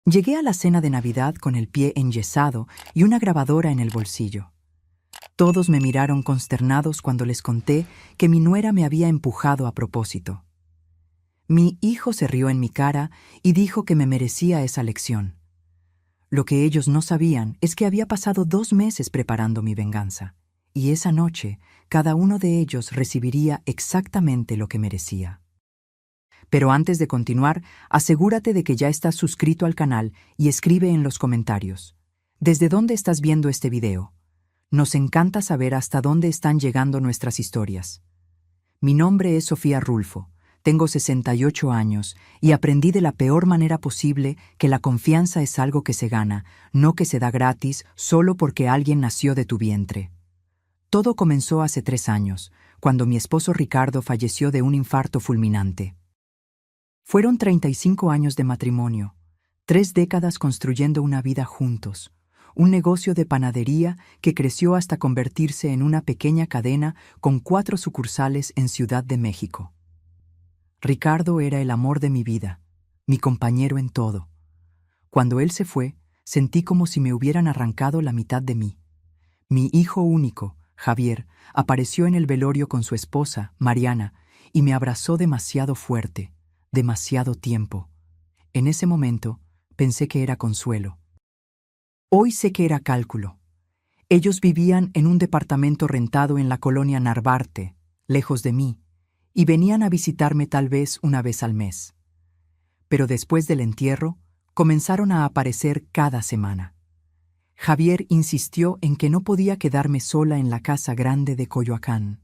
Llegué a la cena de Navidad con el pie enyesado y una grabadora en el bolsillo. Todos me miraron consternados cuando les conté que mi nuera me había empujado a propósito. Mi hijo se rió en mi cara y dijo que me merecía esa lección. Lo que ellos no sabían es que había pasado 2 meses preparando mi venganza, y esa noche cada uno de ellos recibiría exactamente lo que merecía. Pero antes de continuar, asegúrate de que ya estás suscrito al canal y escribe en los comentarios. ¿Desde dónde estás viendo este video? Nos encanta saber hasta dónde están llegando nuestras historias. Mi nombre es Sofía Rulfo, tengo 68 años y aprendí de la peor manera posible que la confianza es algo que se gana, no que se da gratis solo porque alguien nació de tu vientre. Todo comenzó hace 3 años, cuando mi esposo Ricardo falleció de un infarto fulminante. Fueron 35 años de matrimonio, 3 décadas construyendo una vida juntos, un negocio de panadería que creció hasta convertirse en una pequeña cadena con 4 sucursales en Ciudad de México. Ricardo era el amor de mi vida, mi compañero en todo. Cuando él se fue, sentí como si me hubieran arrancado la mitad de mí. Mi hijo único, Javier, apareció en el velorio con su esposa, Mariana, y me abrazó demasiado fuerte, demasiado tiempo. En ese momento, pensé que era consuelo. Hoy sé que era cálculo. Ellos vivían en un departamento rentado en la colonia Narvarte, lejos de mí, y venían a visitarme tal vez una vez al mes. Pero después del entierro, comenzaron a aparecer cada semana. Javier insistió en que no podía quedarme sola en la casa grande de Coyoacán.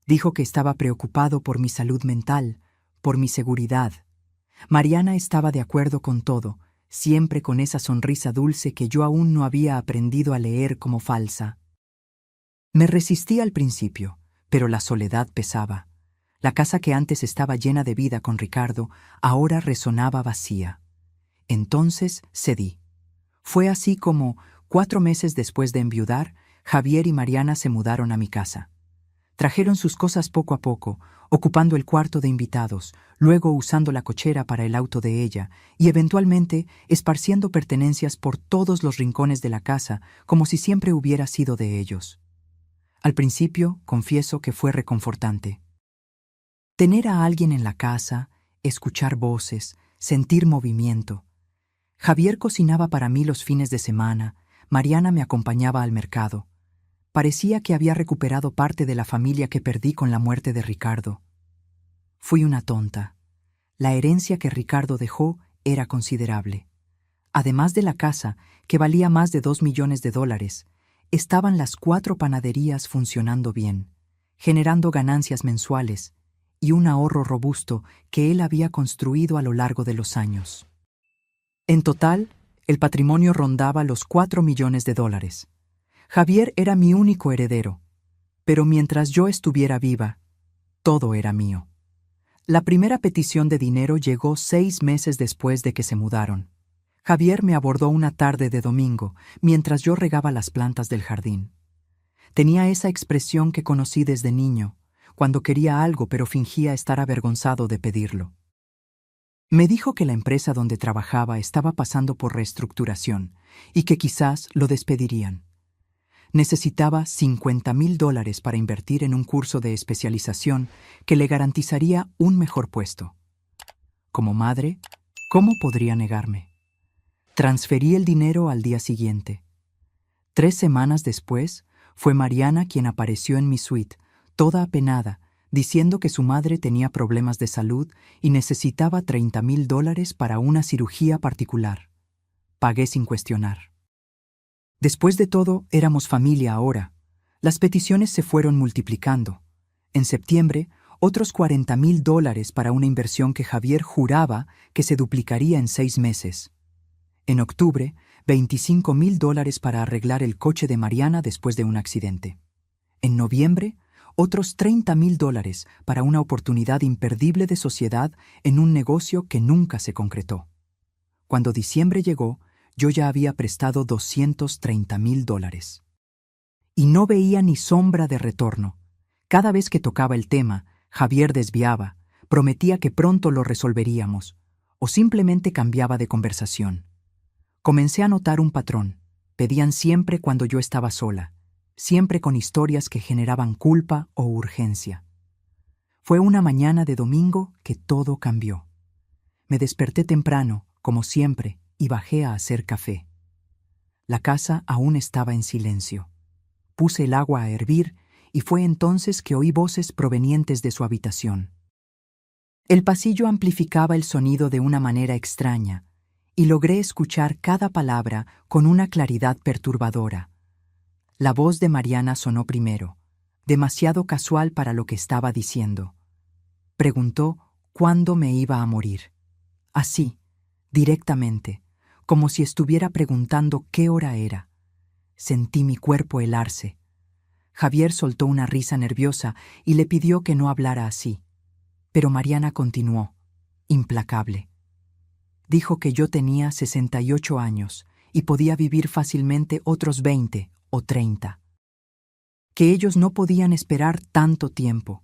Dijo que estaba preocupado por mi salud mental, por mi seguridad. Mariana estaba de acuerdo con todo, siempre con esa sonrisa dulce que yo aún no había aprendido a leer como falsa. Me resistí al principio, pero la soledad pesaba. La casa que antes estaba llena de vida con Ricardo, ahora resonaba vacía. Entonces cedí. Fue así como, 4 meses después de enviudar, Javier y Mariana se mudaron a mi casa. Trajeron sus cosas poco a poco, ocupando el cuarto de invitados, luego usando la cochera para el auto de ella y eventualmente esparciendo pertenencias por todos los rincones de la casa como si siempre hubiera sido de ellos. Al principio, confieso que fue reconfortante. Tener a alguien en la casa, escuchar voces, sentir movimiento. Javier cocinaba para mí los fines de semana, Mariana me acompañaba al mercado. Parecía que había recuperado parte de la familia que perdí con la muerte de Ricardo. Fui una tonta. La herencia que Ricardo dejó era considerable. Además de la casa, que valía más de $2 millones, estaban las 4 panaderías funcionando bien, generando ganancias mensuales y un ahorro robusto que él había construido a lo largo de los años. En total, el patrimonio rondaba los $4 millones. Javier era mi único heredero, pero mientras yo estuviera viva, todo era mío. La primera petición de dinero llegó 6 meses después de que se mudaron. Javier me abordó una tarde de domingo, mientras yo regaba las plantas del jardín. Tenía esa expresión que conocí desde niño, cuando quería algo pero fingía estar avergonzado de pedirlo. Me dijo que la empresa donde trabajaba estaba pasando por reestructuración y que quizás lo despedirían. Necesitaba $50,000 para invertir en un curso de especialización que le garantizaría un mejor puesto. Como madre, ¿cómo podría negarme? Transferí el dinero al día siguiente. 3 semanas después, fue Mariana quien apareció en mi suite, toda apenada, diciendo que su madre tenía problemas de salud y necesitaba $30,000 para una cirugía particular. Pagué sin cuestionar. Después de todo, éramos familia ahora. Las peticiones se fueron multiplicando. En septiembre, otros $40,000 para una inversión que Javier juraba que se duplicaría en 6 meses. En octubre, $25,000 para arreglar el coche de Mariana después de un accidente. En noviembre, otros $30,000 para una oportunidad imperdible de sociedad en un negocio que nunca se concretó. Cuando diciembre llegó, yo ya había prestado $230,000. Y no veía ni sombra de retorno. Cada vez que tocaba el tema, Javier desviaba, prometía que pronto lo resolveríamos, o simplemente cambiaba de conversación. Comencé a notar un patrón. Pedían siempre cuando yo estaba sola, siempre con historias que generaban culpa o urgencia. Fue una mañana de domingo que todo cambió. Me desperté temprano, como siempre, y bajé a hacer café. La casa aún estaba en silencio. Puse el agua a hervir y fue entonces que oí voces provenientes de su habitación. El pasillo amplificaba el sonido de una manera extraña, y logré escuchar cada palabra con una claridad perturbadora. La voz de Mariana sonó primero, demasiado casual para lo que estaba diciendo. Preguntó cuándo me iba a morir. Así, directamente, como si estuviera preguntando qué hora era. Sentí mi cuerpo helarse. Javier soltó una risa nerviosa y le pidió que no hablara así. Pero Mariana continuó, implacable. Dijo que yo tenía 68 años y podía vivir fácilmente otros 20 o 30. Que ellos no podían esperar tanto tiempo,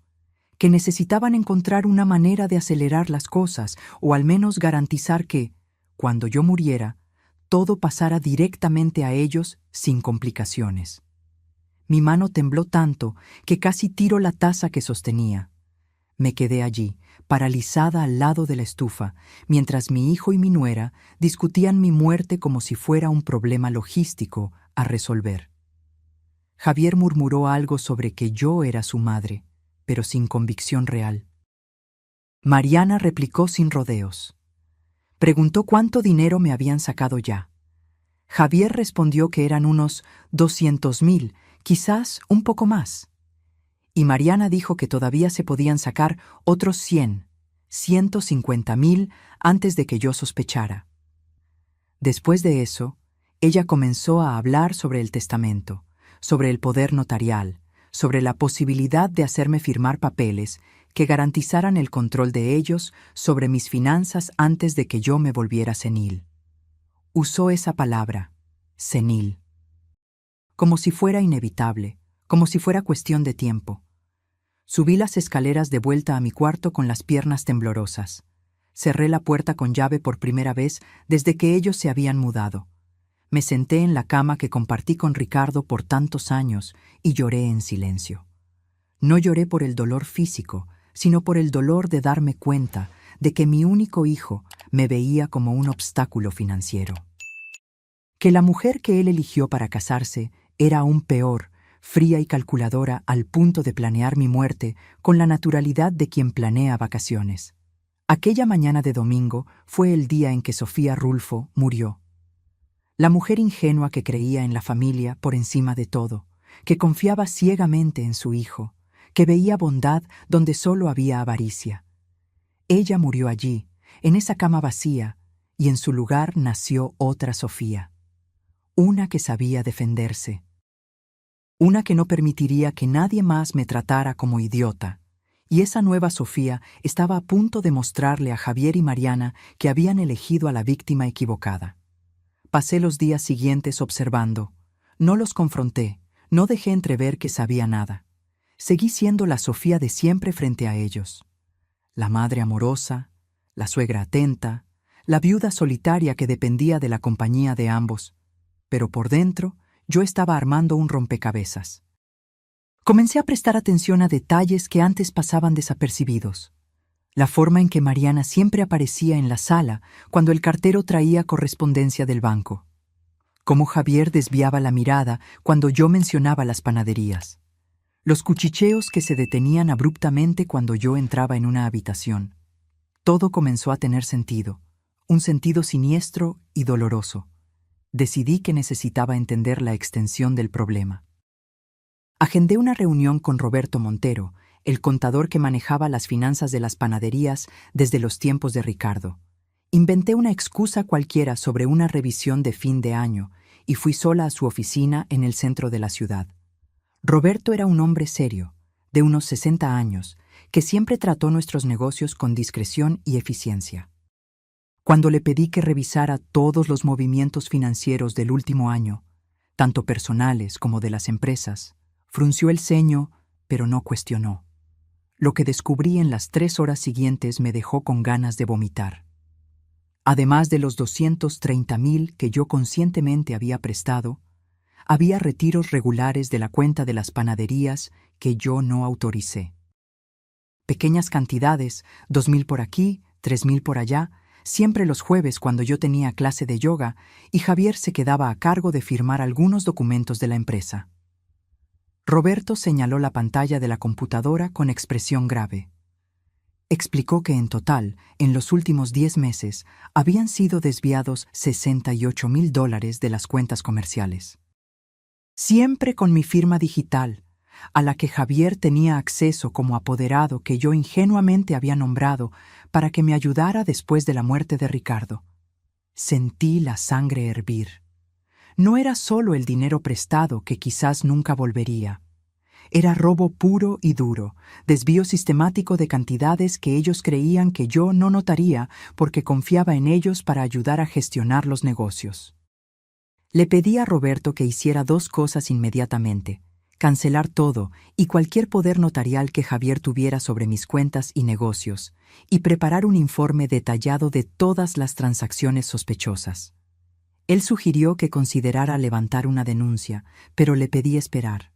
que necesitaban encontrar una manera de acelerar las cosas o al menos garantizar que, cuando yo muriera, todo pasara directamente a ellos sin complicaciones. Mi mano tembló tanto que casi tiró la taza que sostenía. Me quedé allí, paralizada al lado de la estufa, mientras mi hijo y mi nuera discutían mi muerte como si fuera un problema logístico a resolver. Javier murmuró algo sobre que yo era su madre, pero sin convicción real. Mariana replicó sin rodeos. Preguntó cuánto dinero me habían sacado ya. Javier respondió que eran unos 200,000, quizás un poco más. Y Mariana dijo que todavía se podían sacar otros 150,000 antes de que yo sospechara. Después de eso, ella comenzó a hablar sobre el testamento, sobre el poder notarial, sobre la posibilidad de hacerme firmar papeles que garantizaran el control de ellos sobre mis finanzas antes de que yo me volviera senil. Usó esa palabra, senil, como si fuera inevitable, como si fuera cuestión de tiempo. Subí las escaleras de vuelta a mi cuarto con las piernas temblorosas. Cerré la puerta con llave por primera vez desde que ellos se habían mudado. Me senté en la cama que compartí con Ricardo por tantos años y lloré en silencio. No lloré por el dolor físico, sino por el dolor de darme cuenta de que mi único hijo me veía como un obstáculo financiero. Que la mujer que él eligió para casarse era aún peor, fría y calculadora al punto de planear mi muerte con la naturalidad de quien planea vacaciones. Aquella mañana de domingo fue el día en que Sofía Rulfo murió. La mujer ingenua que creía en la familia por encima de todo, que confiaba ciegamente en su hijo, que veía bondad donde solo había avaricia. Ella murió allí, en esa cama vacía, y en su lugar nació otra Sofía. Una que sabía defenderse. Una que no permitiría que nadie más me tratara como idiota. Y esa nueva Sofía estaba a punto de mostrarle a Javier y Mariana que habían elegido a la víctima equivocada. Pasé los días siguientes observando. No los confronté, no dejé entrever que sabía nada. Seguí siendo la Sofía de siempre frente a ellos. La madre amorosa, la suegra atenta, la viuda solitaria que dependía de la compañía de ambos. Pero por dentro, yo estaba armando un rompecabezas. Comencé a prestar atención a detalles que antes pasaban desapercibidos. La forma en que Mariana siempre aparecía en la sala cuando el cartero traía correspondencia del banco. Cómo Javier desviaba la mirada cuando yo mencionaba las panaderías. Los cuchicheos que se detenían abruptamente cuando yo entraba en una habitación. Todo comenzó a tener sentido, un sentido siniestro y doloroso. Decidí que necesitaba entender la extensión del problema. Agendé una reunión con Roberto Montero, el contador que manejaba las finanzas de las panaderías desde los tiempos de Ricardo. Inventé una excusa cualquiera sobre una revisión de fin de año y fui sola a su oficina en el centro de la ciudad. Roberto era un hombre serio, de unos 60 años, que siempre trató nuestros negocios con discreción y eficiencia. Cuando le pedí que revisara todos los movimientos financieros del último año, tanto personales como de las empresas, frunció el ceño, pero no cuestionó. Lo que descubrí en las 3 horas siguientes me dejó con ganas de vomitar. Además de los 230,000 que yo conscientemente había prestado, había retiros regulares de la cuenta de las panaderías que yo no autoricé. Pequeñas cantidades, 2,000 por aquí, 3,000 por allá, siempre los jueves cuando yo tenía clase de yoga y Javier se quedaba a cargo de firmar algunos documentos de la empresa. Roberto señaló la pantalla de la computadora con expresión grave. Explicó que en total, en los últimos 10 meses, habían sido desviados $68,000 de las cuentas comerciales. Siempre con mi firma digital, a la que Javier tenía acceso como apoderado que yo ingenuamente había nombrado para que me ayudara después de la muerte de Ricardo. Sentí la sangre hervir. No era solo el dinero prestado que quizás nunca volvería. Era robo puro y duro, desvío sistemático de cantidades que ellos creían que yo no notaría porque confiaba en ellos para ayudar a gestionar los negocios. Le pedí a Roberto que hiciera 2 cosas inmediatamente: cancelar todo y cualquier poder notarial que Javier tuviera sobre mis cuentas y negocios, y preparar un informe detallado de todas las transacciones sospechosas. Él sugirió que considerara levantar una denuncia, pero le pedí esperar.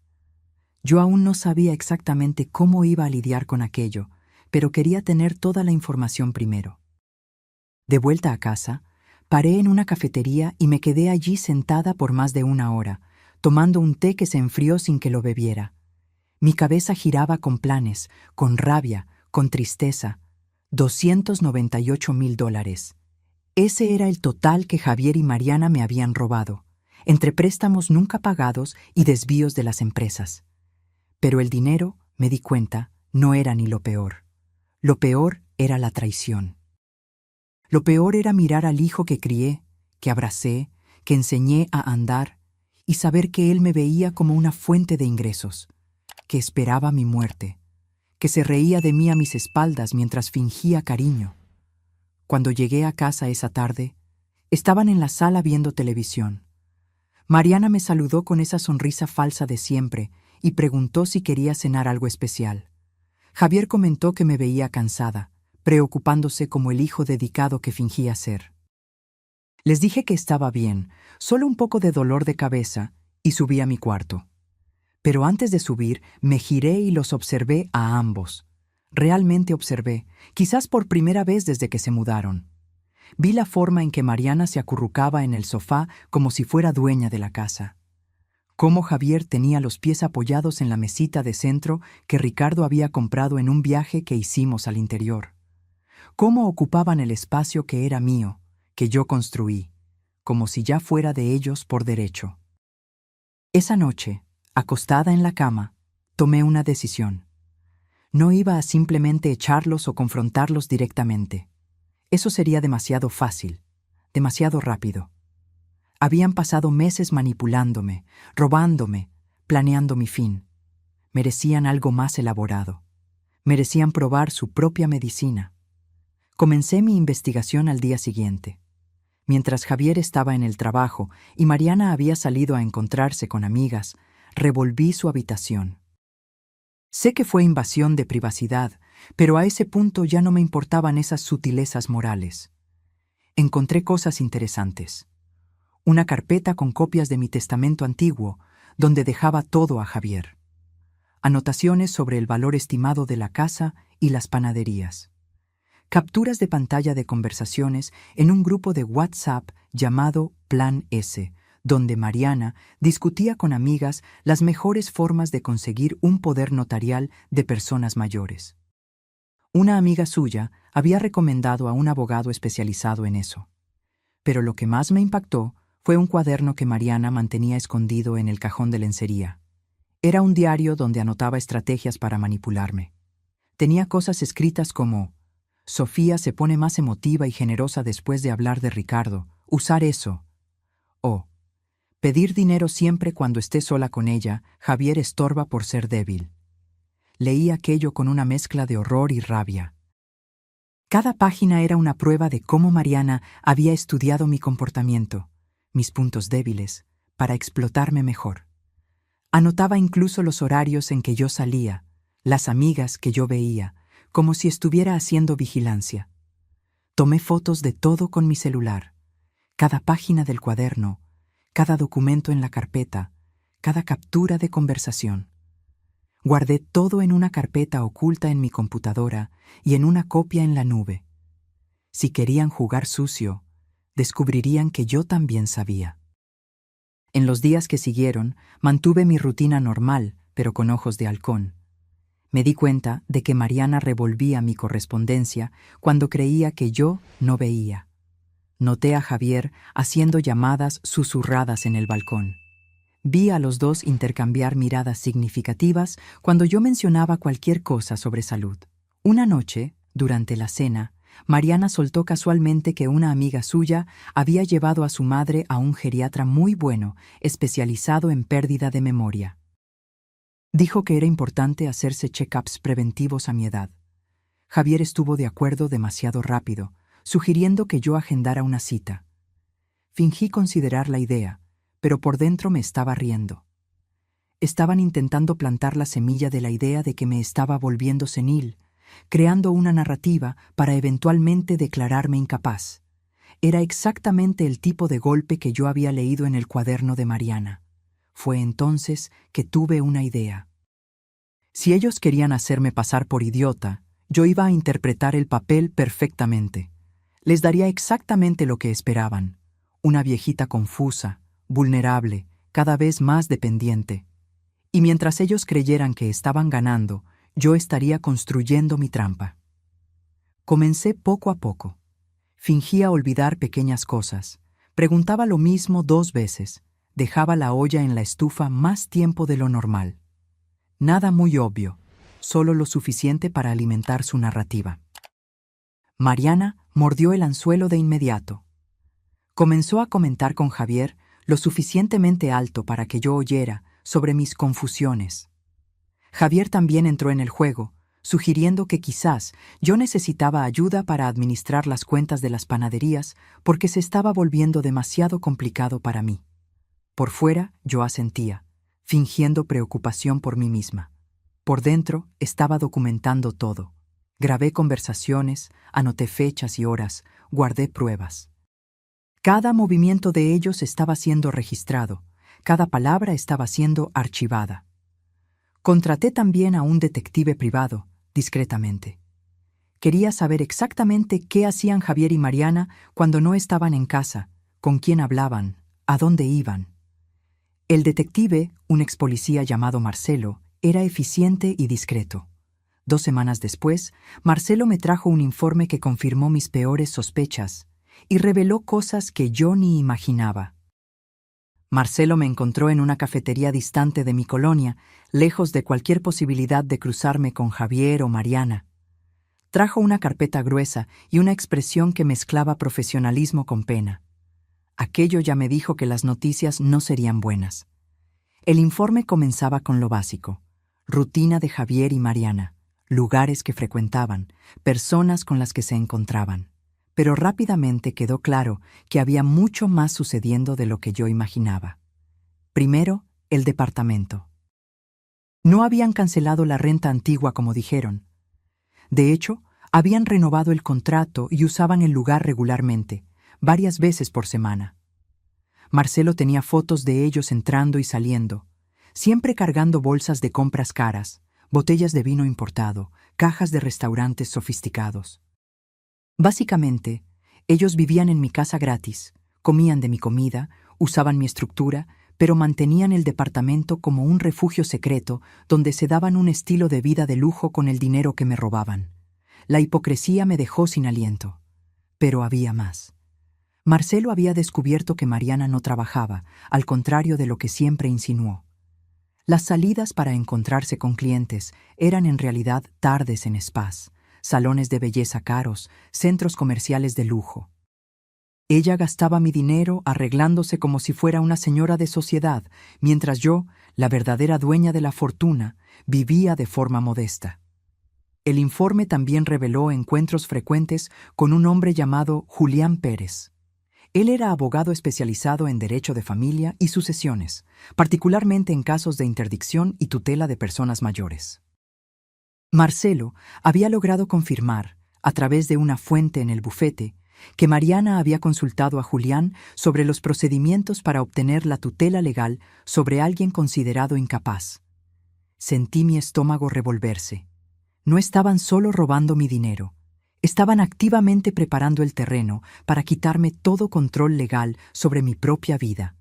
Yo aún no sabía exactamente cómo iba a lidiar con aquello, pero quería tener toda la información primero. De vuelta a casa, paré en una cafetería y me quedé allí sentada por más de 1 hora, tomando un té que se enfrió sin que lo bebiera. Mi cabeza giraba con planes, con rabia, con tristeza. $298,000. Ese era el total que Javier y Mariana me habían robado, entre préstamos nunca pagados y desvíos de las empresas. Pero el dinero, me di cuenta, no era ni lo peor. Lo peor era la traición. Lo peor era mirar al hijo que crié, que abracé, que enseñé a andar, y saber que él me veía como una fuente de ingresos, que esperaba mi muerte, que se reía de mí a mis espaldas mientras fingía cariño. Cuando llegué a casa esa tarde, estaban en la sala viendo televisión. Mariana me saludó con esa sonrisa falsa de siempre y preguntó si quería cenar algo especial. Javier comentó que me veía cansada, preocupándose como el hijo dedicado que fingía ser. Les dije que estaba bien, solo un poco de dolor de cabeza, y subí a mi cuarto. Pero antes de subir, me giré y los observé a ambos. Realmente observé, quizás por primera vez desde que se mudaron. Vi la forma en que Mariana se acurrucaba en el sofá como si fuera dueña de la casa. Cómo Javier tenía los pies apoyados en la mesita de centro que Ricardo había comprado en un viaje que hicimos al interior. Cómo ocupaban el espacio que era mío, que yo construí, como si ya fuera de ellos por derecho. Esa noche, acostada en la cama, tomé una decisión. No iba a simplemente echarlos o confrontarlos directamente. Eso sería demasiado fácil, demasiado rápido. Habían pasado meses manipulándome, robándome, planeando mi fin. Merecían algo más elaborado. Merecían probar su propia medicina. Comencé mi investigación al día siguiente. Mientras Javier estaba en el trabajo y Mariana había salido a encontrarse con amigas, revolví su habitación. Sé que fue invasión de privacidad, pero a ese punto ya no me importaban esas sutilezas morales. Encontré cosas interesantes. Una carpeta con copias de mi testamento antiguo, donde dejaba todo a Javier. Anotaciones sobre el valor estimado de la casa y las panaderías. Capturas de pantalla de conversaciones en un grupo de WhatsApp llamado Plan S, donde Mariana discutía con amigas las mejores formas de conseguir un poder notarial de personas mayores. Una amiga suya había recomendado a un abogado especializado en eso. Pero lo que más me impactó fue un cuaderno que Mariana mantenía escondido en el cajón de lencería. Era un diario donde anotaba estrategias para manipularme. Tenía cosas escritas como: Sofía se pone más emotiva y generosa después de hablar de Ricardo, usar eso. O: pedir dinero siempre cuando esté sola con ella, Javier estorba por ser débil. Leí aquello con una mezcla de horror y rabia. Cada página era una prueba de cómo Mariana había estudiado mi comportamiento, mis puntos débiles, para explotarme mejor. Anotaba incluso los horarios en que yo salía, las amigas que yo veía, como si estuviera haciendo vigilancia. Tomé fotos de todo con mi celular, cada página del cuaderno, cada documento en la carpeta, cada captura de conversación. Guardé todo en una carpeta oculta en mi computadora y en una copia en la nube. Si querían jugar sucio, descubrirían que yo también sabía. En los días que siguieron, mantuve mi rutina normal, pero con ojos de halcón. Me di cuenta de que Mariana revolvía mi correspondencia cuando creía que yo no veía. Noté a Javier haciendo llamadas susurradas en el balcón. Vi a los dos intercambiar miradas significativas cuando yo mencionaba cualquier cosa sobre salud. Una noche, durante la cena, Mariana soltó casualmente que una amiga suya había llevado a su madre a un geriatra muy bueno, especializado en pérdida de memoria. Dijo que era importante hacerse check-ups preventivos a mi edad. Javier estuvo de acuerdo demasiado rápido, sugiriendo que yo agendara una cita. Fingí considerar la idea, pero por dentro me estaba riendo. Estaban intentando plantar la semilla de la idea de que me estaba volviendo senil, creando una narrativa para eventualmente declararme incapaz. Era exactamente el tipo de golpe que yo había leído en el cuaderno de Mariana. Fue entonces que tuve una idea. Si ellos querían hacerme pasar por idiota, yo iba a interpretar el papel perfectamente. Les daría exactamente lo que esperaban: una viejita confusa, vulnerable, cada vez más dependiente. Y mientras ellos creyeran que estaban ganando, yo estaría construyendo mi trampa. Comencé poco a poco. Fingía olvidar pequeñas cosas. Preguntaba lo mismo 2 veces. Dejaba la olla en la estufa más tiempo de lo normal. Nada muy obvio, solo lo suficiente para alimentar su narrativa. Mariana mordió el anzuelo de inmediato. Comenzó a comentar con Javier lo suficientemente alto para que yo oyera sobre mis confusiones. Javier también entró en el juego, sugiriendo que quizás yo necesitaba ayuda para administrar las cuentas de las panaderías porque se estaba volviendo demasiado complicado para mí. Por fuera yo asentía, fingiendo preocupación por mí misma. Por dentro estaba documentando todo. Grabé conversaciones, anoté fechas y horas, guardé pruebas. Cada movimiento de ellos estaba siendo registrado, cada palabra estaba siendo archivada. Contraté también a un detective privado, discretamente. Quería saber exactamente qué hacían Javier y Mariana cuando no estaban en casa, con quién hablaban, a dónde iban. El detective, un ex policía llamado Marcelo, era eficiente y discreto. 2 semanas después, Marcelo me trajo un informe que confirmó mis peores sospechas y reveló cosas que yo ni imaginaba. Marcelo me encontró en una cafetería distante de mi colonia, lejos de cualquier posibilidad de cruzarme con Javier o Mariana. Trajo una carpeta gruesa y una expresión que mezclaba profesionalismo con pena. Aquello ya me dijo que las noticias no serían buenas. El informe comenzaba con lo básico: rutina de Javier y Mariana, lugares que frecuentaban, personas con las que se encontraban. Pero rápidamente quedó claro que había mucho más sucediendo de lo que yo imaginaba. Primero, el departamento. No habían cancelado la renta antigua como dijeron. De hecho, habían renovado el contrato y usaban el lugar regularmente, varias veces por semana. Marcelo tenía fotos de ellos entrando y saliendo, siempre cargando bolsas de compras caras, botellas de vino importado, cajas de restaurantes sofisticados. Básicamente, ellos vivían en mi casa gratis, comían de mi comida, usaban mi estructura, pero mantenían el departamento como un refugio secreto donde se daban un estilo de vida de lujo con el dinero que me robaban. La hipocresía me dejó sin aliento. Pero había más. Marcelo había descubierto que Mariana no trabajaba, al contrario de lo que siempre insinuó. Las salidas para encontrarse con clientes eran en realidad tardes en spas, salones de belleza caros, centros comerciales de lujo. Ella gastaba mi dinero arreglándose como si fuera una señora de sociedad, mientras yo, la verdadera dueña de la fortuna, vivía de forma modesta. El informe también reveló encuentros frecuentes con un hombre llamado Julián Pérez. Él era abogado especializado en derecho de familia y sucesiones, particularmente en casos de interdicción y tutela de personas mayores. Marcelo había logrado confirmar, a través de una fuente en el bufete, que Mariana había consultado a Julián sobre los procedimientos para obtener la tutela legal sobre alguien considerado incapaz. Sentí mi estómago revolverse. No estaban solo robando mi dinero, estaban activamente preparando el terreno para quitarme todo control legal sobre mi propia vida.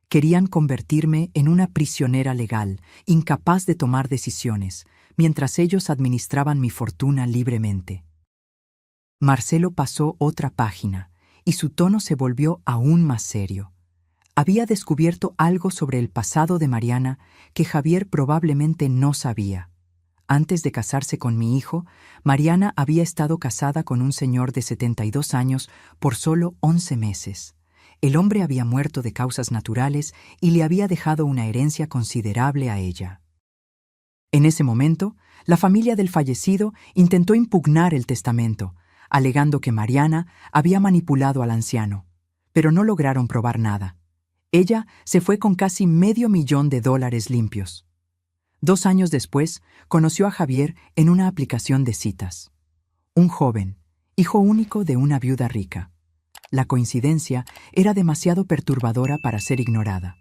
Querían convertirme en una prisionera legal, incapaz de tomar decisiones, mientras ellos administraban mi fortuna libremente. Marcelo pasó otra página, y su tono se volvió aún más serio. Había descubierto algo sobre el pasado de Mariana que Javier probablemente no sabía. Antes de casarse con mi hijo, Mariana había estado casada con un señor de 72 años por solo 11 meses. El hombre había muerto de causas naturales y le había dejado una herencia considerable a ella. En ese momento, la familia del fallecido intentó impugnar el testamento, alegando que Mariana había manipulado al anciano, pero no lograron probar nada. Ella se fue con casi $500,000 limpios. 2 años después, conoció a Javier en una aplicación de citas. Un joven, hijo único de una viuda rica. La coincidencia era demasiado perturbadora para ser ignorada.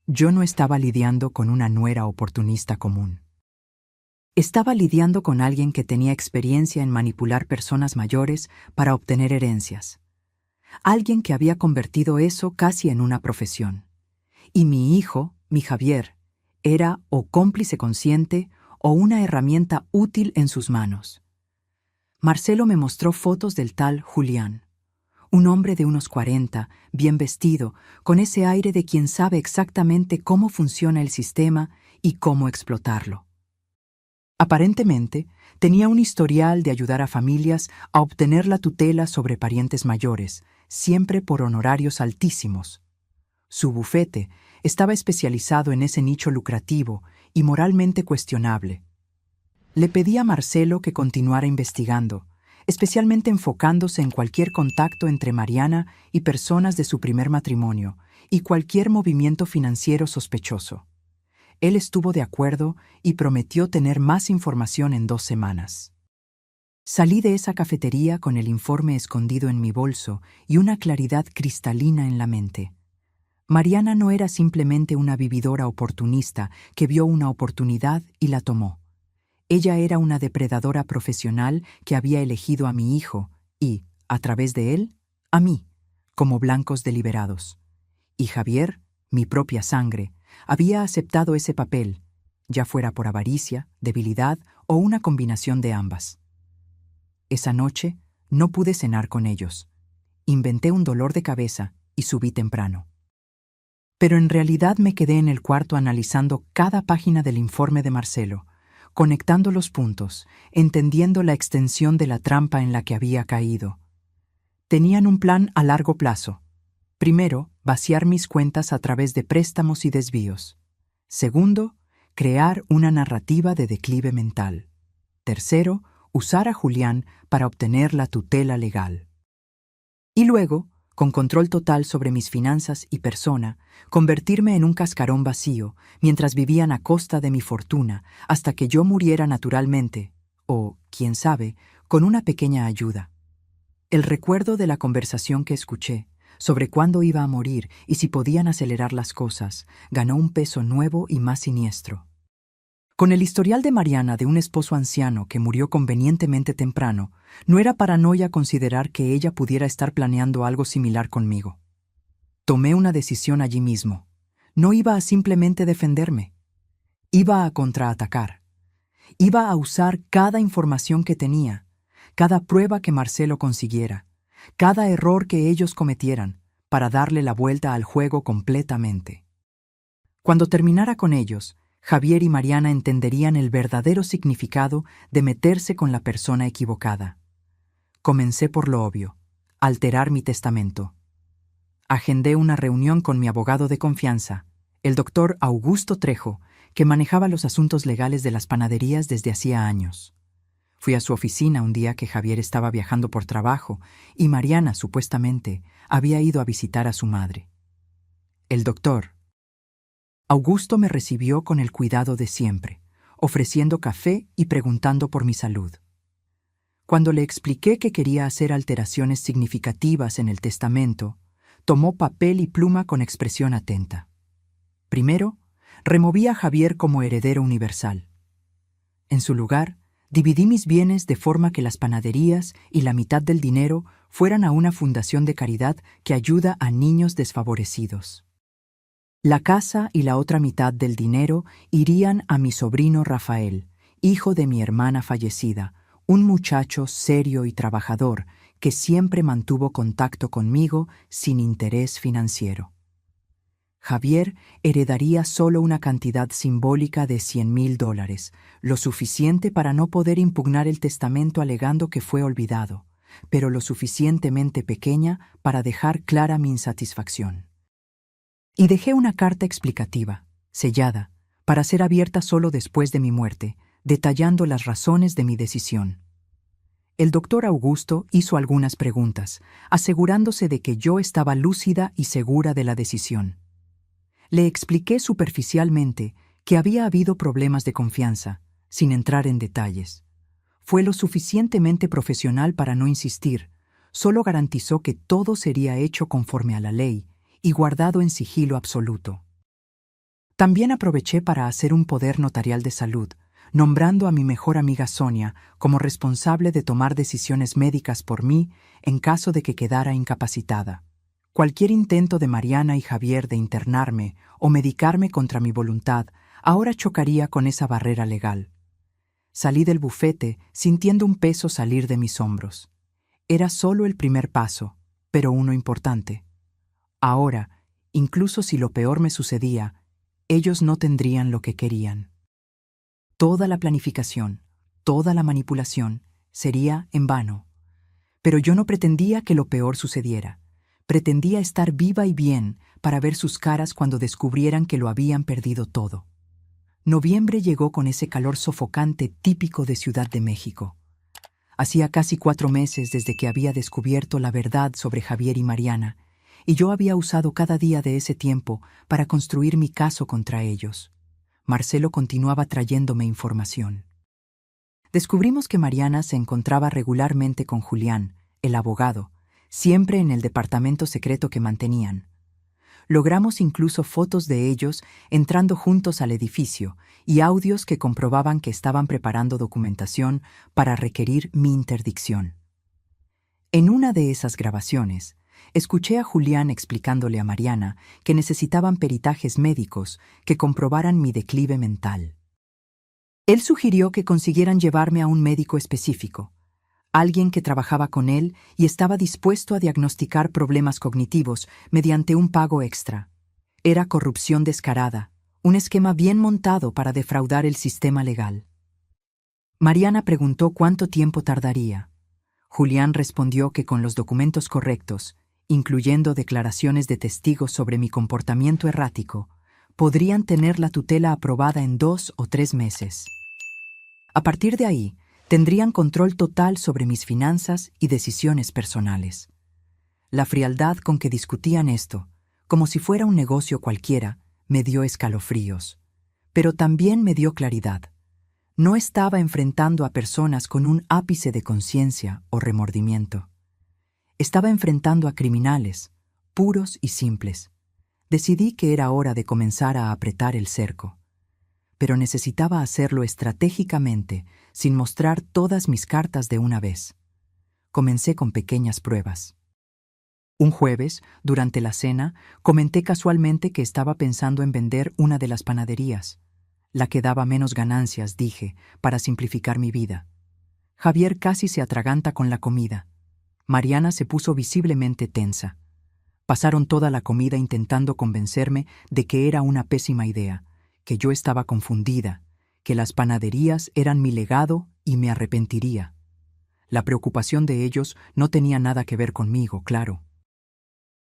Yo no estaba lidiando con una nuera oportunista común. Estaba lidiando con alguien que tenía experiencia en manipular personas mayores para obtener herencias. Alguien que había convertido eso casi en una profesión. Y mi hijo, mi Javier, era o cómplice consciente o una herramienta útil en sus manos. Marcelo me mostró fotos del tal Julián. Un hombre de unos 40, bien vestido, con ese aire de quien sabe exactamente cómo funciona el sistema y cómo explotarlo. Aparentemente, tenía un historial de ayudar a familias a obtener la tutela sobre parientes mayores, siempre por honorarios altísimos. Su bufete estaba especializado en ese nicho lucrativo y moralmente cuestionable. Le pedí a Marcelo que continuara investigando, especialmente enfocándose en cualquier contacto entre Mariana y personas de su primer matrimonio y cualquier movimiento financiero sospechoso. Él estuvo de acuerdo y prometió tener más información en 2 semanas. Salí de esa cafetería con el informe escondido en mi bolso y una claridad cristalina en la mente. Mariana no era simplemente una vividora oportunista que vio una oportunidad y la tomó. Ella era una depredadora profesional que había elegido a mi hijo y, a través de él, a mí, como blancos deliberados. Y Javier, mi propia sangre, había aceptado ese papel, ya fuera por avaricia, debilidad o una combinación de ambas. Esa noche no pude cenar con ellos. Inventé un dolor de cabeza y subí temprano. Pero en realidad me quedé en el cuarto analizando cada página del informe de Marcelo, conectando los puntos, entendiendo la extensión de la trampa en la que había caído. Tenían un plan a largo plazo. Primero, vaciar mis cuentas a través de préstamos y desvíos. Segundo, crear una narrativa de declive mental. Tercero, usar a Julián para obtener la tutela legal. Y luego, con control total sobre mis finanzas y persona, convertirme en un cascarón vacío mientras vivían a costa de mi fortuna hasta que yo muriera naturalmente, o, quién sabe, con una pequeña ayuda. El recuerdo de la conversación que escuché sobre cuándo iba a morir y si podían acelerar las cosas ganó un peso nuevo y más siniestro. Con el historial de Mariana de un esposo anciano que murió convenientemente temprano, no era paranoia considerar que ella pudiera estar planeando algo similar conmigo. Tomé una decisión allí mismo. No iba a simplemente defenderme. Iba a contraatacar. Iba a usar cada información que tenía, cada prueba que Marcelo consiguiera, cada error que ellos cometieran, para darle la vuelta al juego completamente. Cuando terminara con ellos, Javier y Mariana entenderían el verdadero significado de meterse con la persona equivocada. Comencé por lo obvio, alterar mi testamento. Agendé una reunión con mi abogado de confianza, el doctor Augusto Trejo, que manejaba los asuntos legales de las panaderías desde hacía años. Fui a su oficina un día que Javier estaba viajando por trabajo y Mariana, supuestamente, había ido a visitar a su madre. El doctor Augusto me recibió con el cuidado de siempre, ofreciendo café y preguntando por mi salud. Cuando le expliqué que quería hacer alteraciones significativas en el testamento, tomó papel y pluma con expresión atenta. Primero, removí a Javier como heredero universal. En su lugar, dividí mis bienes de forma que las panaderías y la mitad del dinero fueran a una fundación de caridad que ayuda a niños desfavorecidos. La casa y la otra mitad del dinero irían a mi sobrino Rafael, hijo de mi hermana fallecida, un muchacho serio y trabajador que siempre mantuvo contacto conmigo sin interés financiero. Javier heredaría solo una cantidad simbólica de $100,000, lo suficiente para no poder impugnar el testamento alegando que fue olvidado, pero lo suficientemente pequeña para dejar clara mi insatisfacción. Y dejé una carta explicativa, sellada, para ser abierta solo después de mi muerte, detallando las razones de mi decisión. El doctor Augusto hizo algunas preguntas, asegurándose de que yo estaba lúcida y segura de la decisión. Le expliqué superficialmente que había habido problemas de confianza, sin entrar en detalles. Fue lo suficientemente profesional para no insistir, solo garantizó que todo sería hecho conforme a la ley y guardado en sigilo absoluto. También aproveché para hacer un poder notarial de salud, nombrando a mi mejor amiga Sonia como responsable de tomar decisiones médicas por mí en caso de que quedara incapacitada. Cualquier intento de Mariana y Javier de internarme o medicarme contra mi voluntad ahora chocaría con esa barrera legal. Salí del bufete sintiendo un peso salir de mis hombros. Era solo el primer paso, pero uno importante. Ahora, incluso si lo peor me sucedía, ellos no tendrían lo que querían. Toda la planificación, toda la manipulación, sería en vano. Pero yo no pretendía que lo peor sucediera. Pretendía estar viva y bien para ver sus caras cuando descubrieran que lo habían perdido todo. Noviembre llegó con ese calor sofocante típico de Ciudad de México. Hacía casi 4 meses desde que había descubierto la verdad sobre Javier y Mariana, y yo había usado cada día de ese tiempo para construir mi caso contra ellos. Marcelo continuaba trayéndome información. Descubrimos que Mariana se encontraba regularmente con Julián, el abogado, siempre en el departamento secreto que mantenían. Logramos incluso fotos de ellos entrando juntos al edificio y audios que comprobaban que estaban preparando documentación para requerir mi interdicción. En una de esas grabaciones, escuché a Julián explicándole a Mariana que necesitaban peritajes médicos que comprobaran mi declive mental. Él sugirió que consiguieran llevarme a un médico específico, alguien que trabajaba con él y estaba dispuesto a diagnosticar problemas cognitivos mediante un pago extra. Era corrupción descarada, un esquema bien montado para defraudar el sistema legal. Mariana preguntó cuánto tiempo tardaría. Julián respondió que con los documentos correctos, incluyendo declaraciones de testigos sobre mi comportamiento errático, podrían tener la tutela aprobada en 2 o 3 meses. A partir de ahí, tendrían control total sobre mis finanzas y decisiones personales. La frialdad con que discutían esto, como si fuera un negocio cualquiera, me dio escalofríos. Pero también me dio claridad. No estaba enfrentando a personas con un ápice de conciencia o remordimiento. Estaba enfrentando a criminales, puros y simples. Decidí que era hora de comenzar a apretar el cerco. Pero necesitaba hacerlo estratégicamente, sin mostrar todas mis cartas de una vez. Comencé con pequeñas pruebas. Un jueves, durante la cena, comenté casualmente que estaba pensando en vender una de las panaderías. La que daba menos ganancias, dije, para simplificar mi vida. Javier casi se atraganta con la comida. Mariana se puso visiblemente tensa. Pasaron toda la comida intentando convencerme de que era una pésima idea, que yo estaba confundida, que las panaderías eran mi legado y me arrepentiría. La preocupación de ellos no tenía nada que ver conmigo, claro.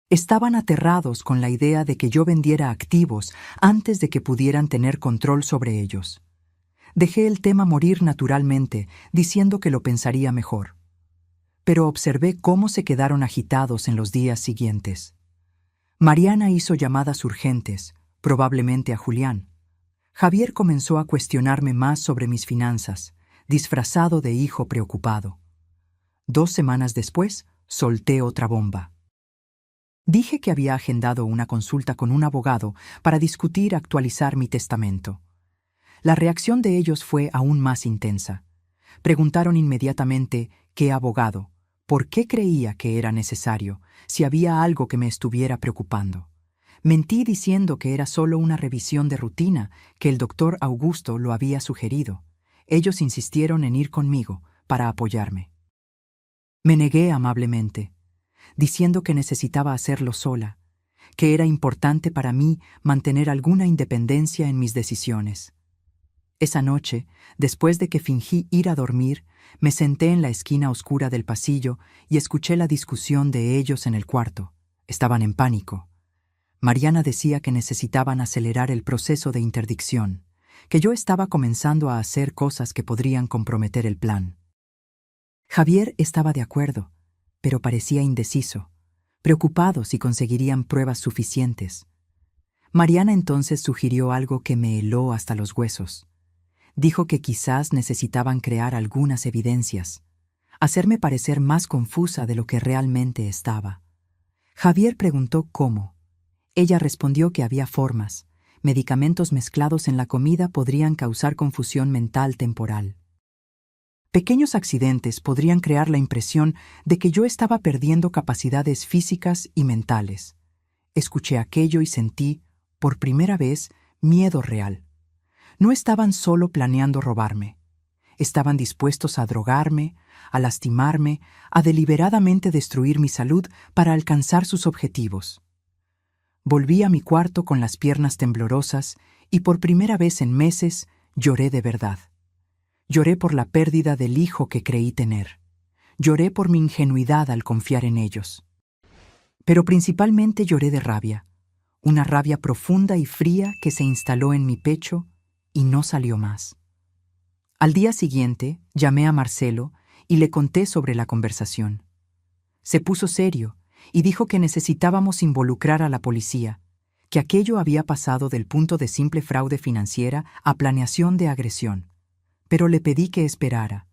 Estaban aterrados con la idea de que yo vendiera activos antes de que pudieran tener control sobre ellos. Dejé el tema morir naturalmente, diciendo que lo pensaría mejor. Pero observé cómo se quedaron agitados en los días siguientes. Mariana hizo llamadas urgentes, probablemente a Julián. Javier comenzó a cuestionarme más sobre mis finanzas, disfrazado de hijo preocupado. 2 semanas después, solté otra bomba. Dije que había agendado una consulta con un abogado para discutir actualizar mi testamento. La reacción de ellos fue aún más intensa. Preguntaron inmediatamente qué abogado, por qué creía que era necesario, si había algo que me estuviera preocupando. Mentí diciendo que era solo una revisión de rutina, que el doctor Augusto lo había sugerido. Ellos insistieron en ir conmigo para apoyarme. Me negué amablemente, diciendo que necesitaba hacerlo sola, que era importante para mí mantener alguna independencia en mis decisiones. Esa noche, después de que fingí ir a dormir, me senté en la esquina oscura del pasillo y escuché la discusión de ellos en el cuarto. Estaban en pánico. Mariana decía que necesitaban acelerar el proceso de interdicción, que yo estaba comenzando a hacer cosas que podrían comprometer el plan. Javier estaba de acuerdo, pero parecía indeciso, preocupado si conseguirían pruebas suficientes. Mariana entonces sugirió algo que me heló hasta los huesos. Dijo que quizás necesitaban crear algunas evidencias, hacerme parecer más confusa de lo que realmente estaba. Javier preguntó cómo. Ella respondió que había formas. Medicamentos mezclados en la comida podrían causar confusión mental temporal. Pequeños accidentes podrían crear la impresión de que yo estaba perdiendo capacidades físicas y mentales. Escuché aquello y sentí, por primera vez, miedo real. No estaban solo planeando robarme. Estaban dispuestos a drogarme, a lastimarme, a deliberadamente destruir mi salud para alcanzar sus objetivos. Volví a mi cuarto con las piernas temblorosas y por primera vez en meses lloré de verdad. Lloré por la pérdida del hijo que creí tener. Lloré por mi ingenuidad al confiar en ellos. Pero principalmente lloré de rabia, una rabia profunda y fría que se instaló en mi pecho y no salió más. Al día siguiente, llamé a Marcelo y le conté sobre la conversación. Se puso serio y dijo que necesitábamos involucrar a la policía, que aquello había pasado del punto de simple fraude financiera a planeación de agresión. Pero le pedí que esperara.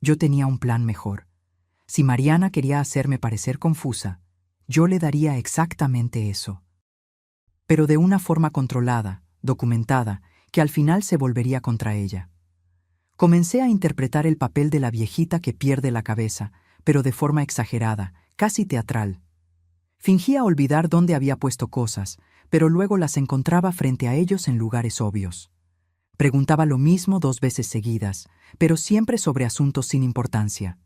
Yo tenía un plan mejor. Si Mariana quería hacerme parecer confusa, yo le daría exactamente eso. Pero de una forma controlada, documentada, que al final se volvería contra ella. Comencé a interpretar el papel de la viejita que pierde la cabeza, pero de forma exagerada, casi teatral. Fingía olvidar dónde había puesto cosas, pero luego las encontraba frente a ellos en lugares obvios. Preguntaba lo mismo 2 veces seguidas, pero siempre sobre asuntos sin importancia.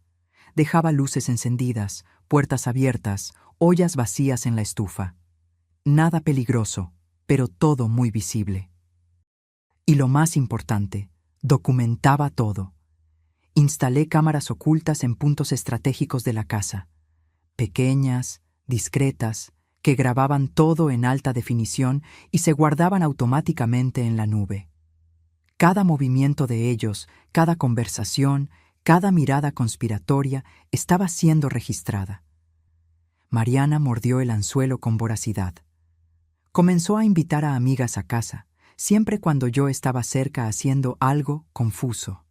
Dejaba luces encendidas, puertas abiertas, ollas vacías en la estufa. Nada peligroso, pero todo muy visible. Y lo más importante, documentaba todo. Instalé cámaras ocultas en puntos estratégicos de la casa, pequeñas, discretas, que grababan todo en alta definición y se guardaban automáticamente en la nube. Cada movimiento de ellos, cada conversación, cada mirada conspiratoria estaba siendo registrada. Mariana mordió el anzuelo con voracidad. Comenzó a invitar a amigas a casa, siempre cuando yo estaba cerca haciendo algo confuso.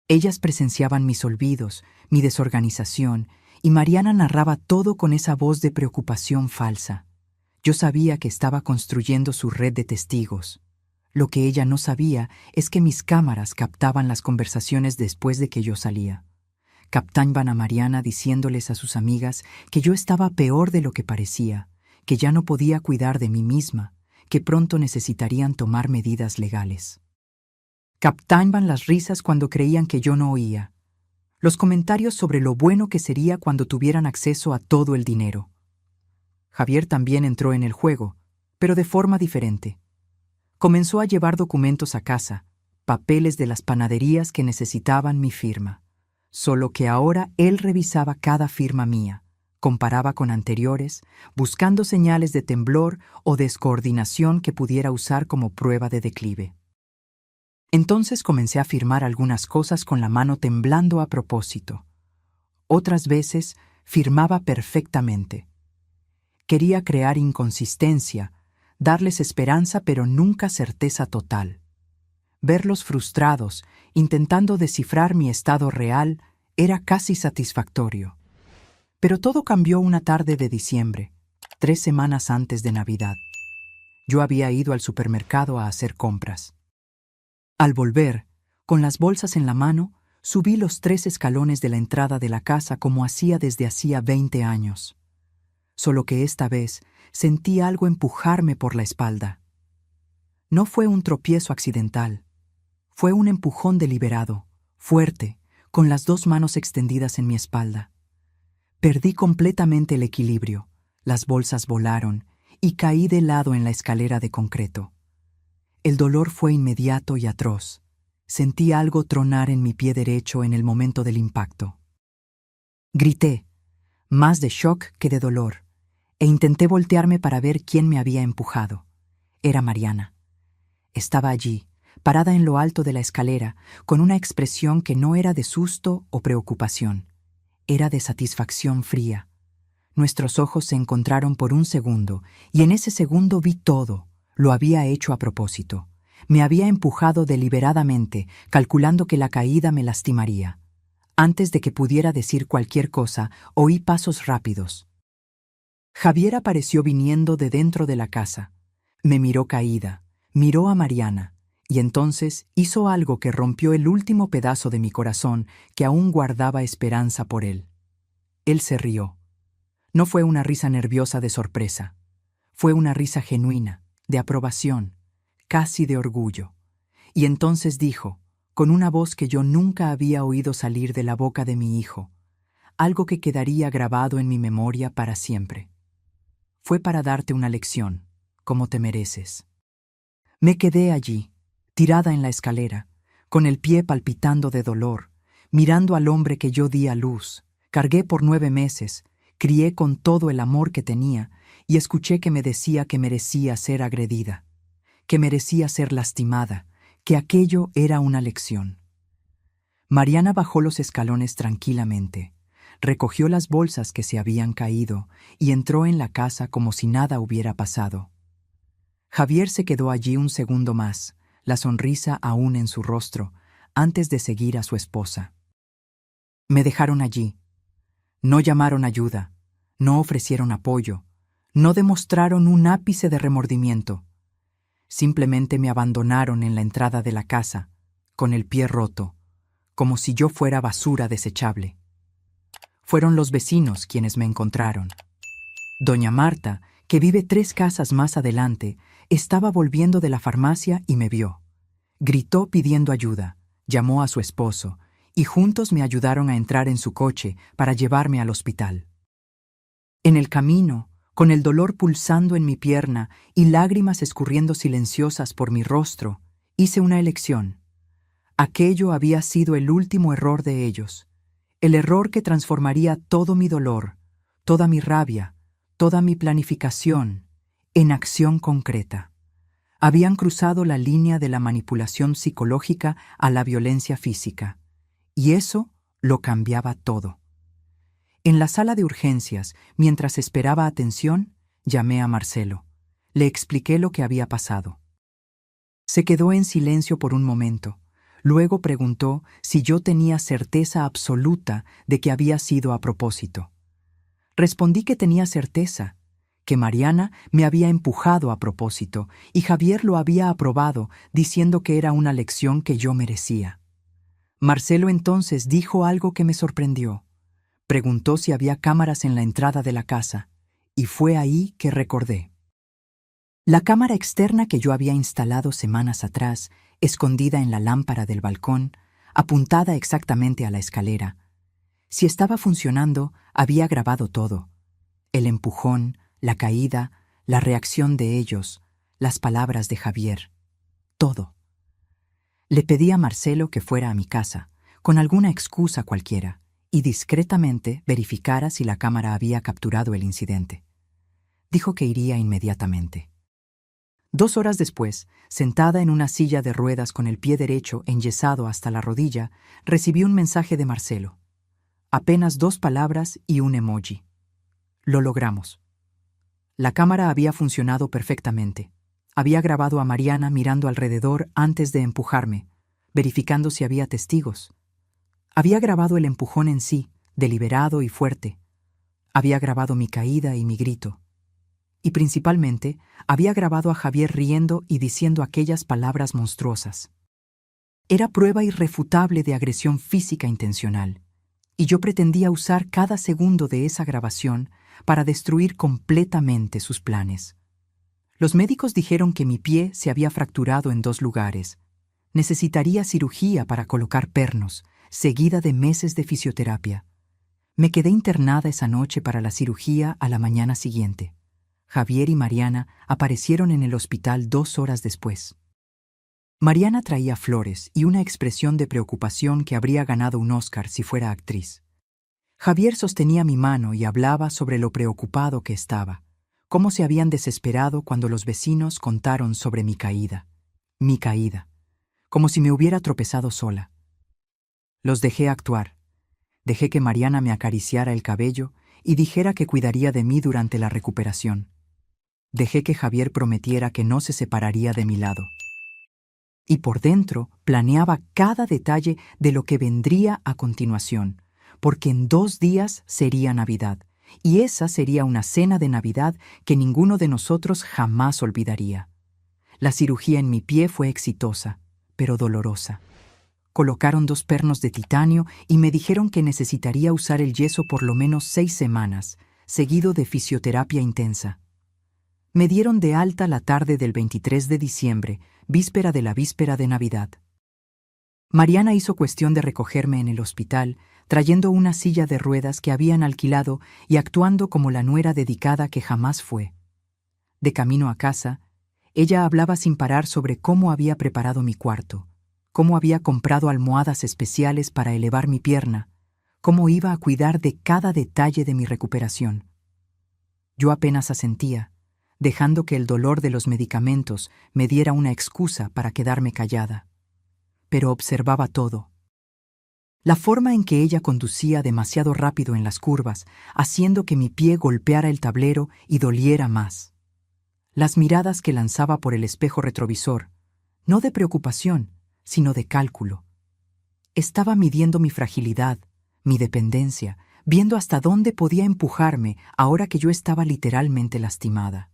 Ellas presenciaban mis olvidos, mi desorganización, y Mariana narraba todo con esa voz de preocupación falsa. Yo sabía que estaba construyendo su red de testigos. Lo que ella no sabía es que mis cámaras captaban las conversaciones después de que yo salía. Captaban a Mariana diciéndoles a sus amigas que yo estaba peor de lo que parecía, que ya no podía cuidar de mí misma, que pronto necesitarían tomar medidas legales. Captaban las risas cuando creían que yo no oía, los comentarios sobre lo bueno que sería cuando tuvieran acceso a todo el dinero. Javier también entró en el juego, pero de forma diferente. Comenzó a llevar documentos a casa, papeles de las panaderías que necesitaban mi firma. Solo que ahora él revisaba cada firma mía, comparaba con anteriores, buscando señales de temblor o descoordinación que pudiera usar como prueba de declive. Entonces comencé a firmar algunas cosas con la mano temblando a propósito. Otras veces firmaba perfectamente. Quería crear inconsistencia, darles esperanza pero nunca certeza total. Verlos frustrados, intentando descifrar mi estado real, Era casi satisfactorio. Pero todo cambió una tarde de diciembre, 3 semanas antes de Navidad. Yo había ido al supermercado a hacer compras. Al volver, con las bolsas en la mano, subí los 3 escalones de la entrada de la casa como hacía desde hacía 20 años. Solo que esta vez sentí algo empujarme por la espalda. No fue un tropiezo accidental. Fue un empujón deliberado, fuerte, con las 2 manos extendidas en mi espalda. Perdí completamente el equilibrio, las bolsas volaron y caí de lado en la escalera de concreto. El dolor fue inmediato y atroz. Sentí algo tronar en mi pie derecho en el momento del impacto. Grité, más de shock que de dolor, e intenté voltearme para ver quién me había empujado. Era Mariana. Estaba allí, parada en lo alto de la escalera, con una expresión que no era de susto o preocupación. Era de satisfacción fría. Nuestros ojos se encontraron por un segundo, y en ese segundo vi todo. Lo había hecho a propósito. Me había empujado deliberadamente, calculando que la caída me lastimaría. Antes de que pudiera decir cualquier cosa, oí pasos rápidos. Javier apareció viniendo de dentro de la casa. Me miró caída, miró a Mariana, y entonces hizo algo que rompió el último pedazo de mi corazón que aún guardaba esperanza por él. Él se rió. No fue una risa nerviosa de sorpresa. Fue una risa genuina, de aprobación, casi de orgullo. Y entonces dijo, con una voz que yo nunca había oído salir de la boca de mi hijo, algo que quedaría grabado en mi memoria para siempre. Fue para darte una lección, como te mereces. Me quedé allí, tirada en la escalera, con el pie palpitando de dolor, mirando al hombre que yo di a luz, cargué por 9 meses, crié con todo el amor que tenía y escuché que me decía que merecía ser agredida, que merecía ser lastimada, que aquello era una lección. Mariana bajó los escalones tranquilamente, recogió las bolsas que se habían caído y entró en la casa como si nada hubiera pasado. Javier se quedó allí un segundo más, la sonrisa aún en su rostro, antes de seguir a su esposa. Me dejaron allí. No llamaron ayuda, no ofrecieron apoyo, no demostraron un ápice de remordimiento. Simplemente me abandonaron en la entrada de la casa, con el pie roto, como si yo fuera basura desechable. Fueron los vecinos quienes me encontraron. Doña Marta, que vive 3 casas más adelante, estaba volviendo de la farmacia y me vio. Gritó pidiendo ayuda, llamó a su esposo, y juntos me ayudaron a entrar en su coche para llevarme al hospital. En el camino, con el dolor pulsando en mi pierna y lágrimas escurriendo silenciosas por mi rostro, hice una elección. Aquello había sido el último error de ellos, el error que transformaría todo mi dolor, toda mi rabia, toda mi planificación, en acción concreta. Habían cruzado la línea de la manipulación psicológica a la violencia física, y eso lo cambiaba todo. En la sala de urgencias, mientras esperaba atención, llamé a Marcelo. Le expliqué lo que había pasado. Se quedó en silencio por un momento. Luego preguntó si yo tenía certeza absoluta de que había sido a propósito. Respondí que tenía certeza, que Mariana me había empujado a propósito y Javier lo había aprobado, diciendo que era una lección que yo merecía. Marcelo entonces dijo algo que me sorprendió. Preguntó si había cámaras en la entrada de la casa, y fue ahí que recordé. La cámara externa que yo había instalado semanas atrás, escondida en la lámpara del balcón, apuntada exactamente a la escalera. Si estaba funcionando, había grabado todo. El empujón, la caída, la reacción de ellos, las palabras de Javier. Todo. Le pedí a Marcelo que fuera a mi casa, con alguna excusa cualquiera, y discretamente verificara si la cámara había capturado el incidente. Dijo que iría inmediatamente. 2 horas después, sentada en una silla de ruedas con el pie derecho enyesado hasta la rodilla, recibí un mensaje de Marcelo. Apenas 2 palabras y un emoji. Lo logramos. La cámara había funcionado perfectamente. Había grabado a Mariana mirando alrededor antes de empujarme, verificando si había testigos. Había grabado el empujón en sí, deliberado y fuerte. Había grabado mi caída y mi grito. Y principalmente, había grabado a Javier riendo y diciendo aquellas palabras monstruosas. Era prueba irrefutable de agresión física intencional, y yo pretendía usar cada segundo de esa grabación para destruir completamente sus planes. Los médicos dijeron que mi pie se había fracturado en 2 lugares. Necesitaría cirugía para colocar pernos, seguida de meses de fisioterapia. Me quedé internada esa noche para la cirugía a la mañana siguiente. Javier y Mariana aparecieron en el hospital 2 horas después. Mariana traía flores y una expresión de preocupación que habría ganado un Oscar si fuera actriz. Javier sostenía mi mano y hablaba sobre lo preocupado que estaba, cómo se habían desesperado cuando los vecinos contaron sobre mi caída, como si me hubiera tropezado sola. Los dejé actuar. Dejé que Mariana me acariciara el cabello y dijera que cuidaría de mí durante la recuperación. Dejé que Javier prometiera que no se separaría de mi lado. Y por dentro planeaba cada detalle de lo que vendría a continuación, porque en 2 días sería Navidad, y esa sería una cena de Navidad que ninguno de nosotros jamás olvidaría. La cirugía en mi pie fue exitosa, pero dolorosa. Colocaron 2 pernos de titanio y me dijeron que necesitaría usar el yeso por lo menos 6 semanas, seguido de fisioterapia intensa. Me dieron de alta la tarde del 23 de diciembre, víspera de Navidad. Mariana hizo cuestión de recogerme en el hospital, trayendo una silla de ruedas que habían alquilado y actuando como la nuera dedicada que jamás fue. De camino a casa, ella hablaba sin parar sobre cómo había preparado mi cuarto, cómo había comprado almohadas especiales para elevar mi pierna, cómo iba a cuidar de cada detalle de mi recuperación. Yo apenas asentía, dejando que el dolor de los medicamentos me diera una excusa para quedarme callada. Pero observaba todo. La forma en que ella conducía demasiado rápido en las curvas, haciendo que mi pie golpeara el tablero y doliera más. Las miradas que lanzaba por el espejo retrovisor, no de preocupación, sino de cálculo. Estaba midiendo mi fragilidad, mi dependencia, viendo hasta dónde podía empujarme ahora que yo estaba literalmente lastimada.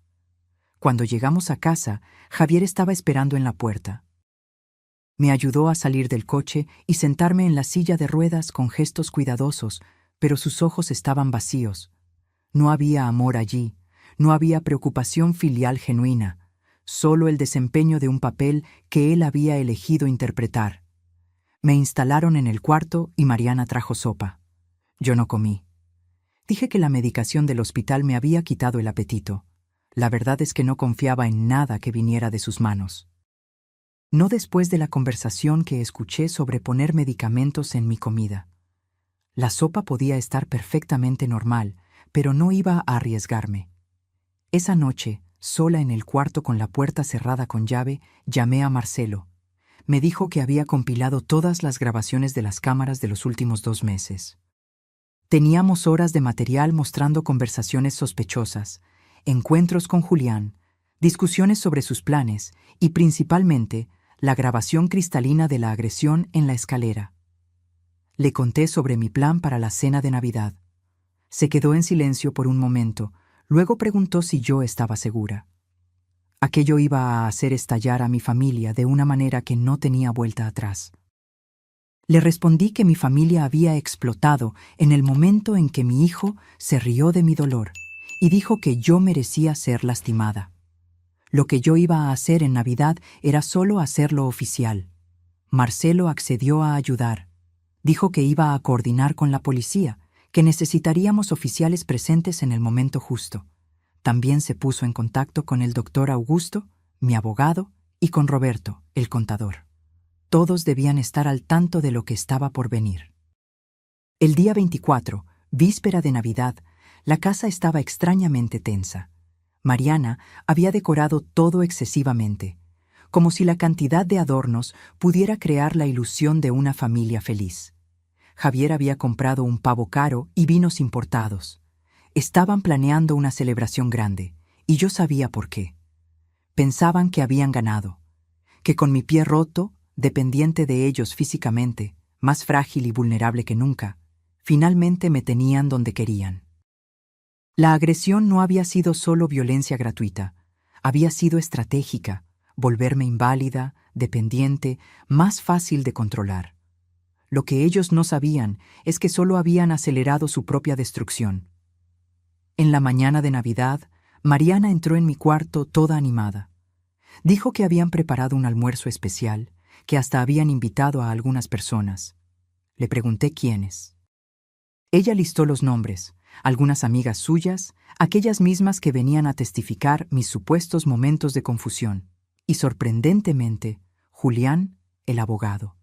Cuando llegamos a casa, Javier estaba esperando en la puerta. Me ayudó a salir del coche y sentarme en la silla de ruedas con gestos cuidadosos, pero sus ojos estaban vacíos. No había amor allí, no había preocupación filial genuina, solo el desempeño de un papel que él había elegido interpretar. Me instalaron en el cuarto y Mariana trajo sopa. Yo no comí. Dije que la medicación del hospital me había quitado el apetito. La verdad es que no confiaba en nada que viniera de sus manos. No después de la conversación que escuché sobre poner medicamentos en mi comida. La sopa podía estar perfectamente normal, pero no iba a arriesgarme. Esa noche, sola en el cuarto con la puerta cerrada con llave, llamé a Marcelo. Me dijo que había compilado todas las grabaciones de las cámaras de los últimos 2 meses. Teníamos horas de material mostrando conversaciones sospechosas, encuentros con Julián, discusiones sobre sus planes y, principalmente, la grabación cristalina de la agresión en la escalera. Le conté sobre mi plan para la cena de Navidad. Se quedó en silencio por un momento, luego preguntó si yo estaba segura. Aquello iba a hacer estallar a mi familia de una manera que no tenía vuelta atrás. Le respondí que mi familia había explotado en el momento en que mi hijo se rió de mi dolor y dijo que yo merecía ser lastimada. Lo que yo iba a hacer en Navidad era solo hacerlo oficial. Marcelo accedió a ayudar. Dijo que iba a coordinar con la policía, que necesitaríamos oficiales presentes en el momento justo. También se puso en contacto con el doctor Augusto, mi abogado, y con Roberto, el contador. Todos debían estar al tanto de lo que estaba por venir. El día 24, víspera de Navidad, la casa estaba extrañamente tensa. Mariana había decorado todo excesivamente, como si la cantidad de adornos pudiera crear la ilusión de una familia feliz. Javier había comprado un pavo caro y vinos importados. Estaban planeando una celebración grande, y yo sabía por qué. Pensaban que habían ganado, que con mi pie roto, dependiente de ellos físicamente, más frágil y vulnerable que nunca, finalmente me tenían donde querían. La agresión no había sido solo violencia gratuita, había sido estratégica, volverme inválida, dependiente, más fácil de controlar. Lo que ellos no sabían es que solo habían acelerado su propia destrucción. En la mañana de Navidad, Mariana entró en mi cuarto toda animada. Dijo que habían preparado un almuerzo especial, que hasta habían invitado a algunas personas. Le pregunté quiénes. Ella listó los nombres, algunas amigas suyas, aquellas mismas que venían a testificar mis supuestos momentos de confusión, y sorprendentemente, Julián, el abogado.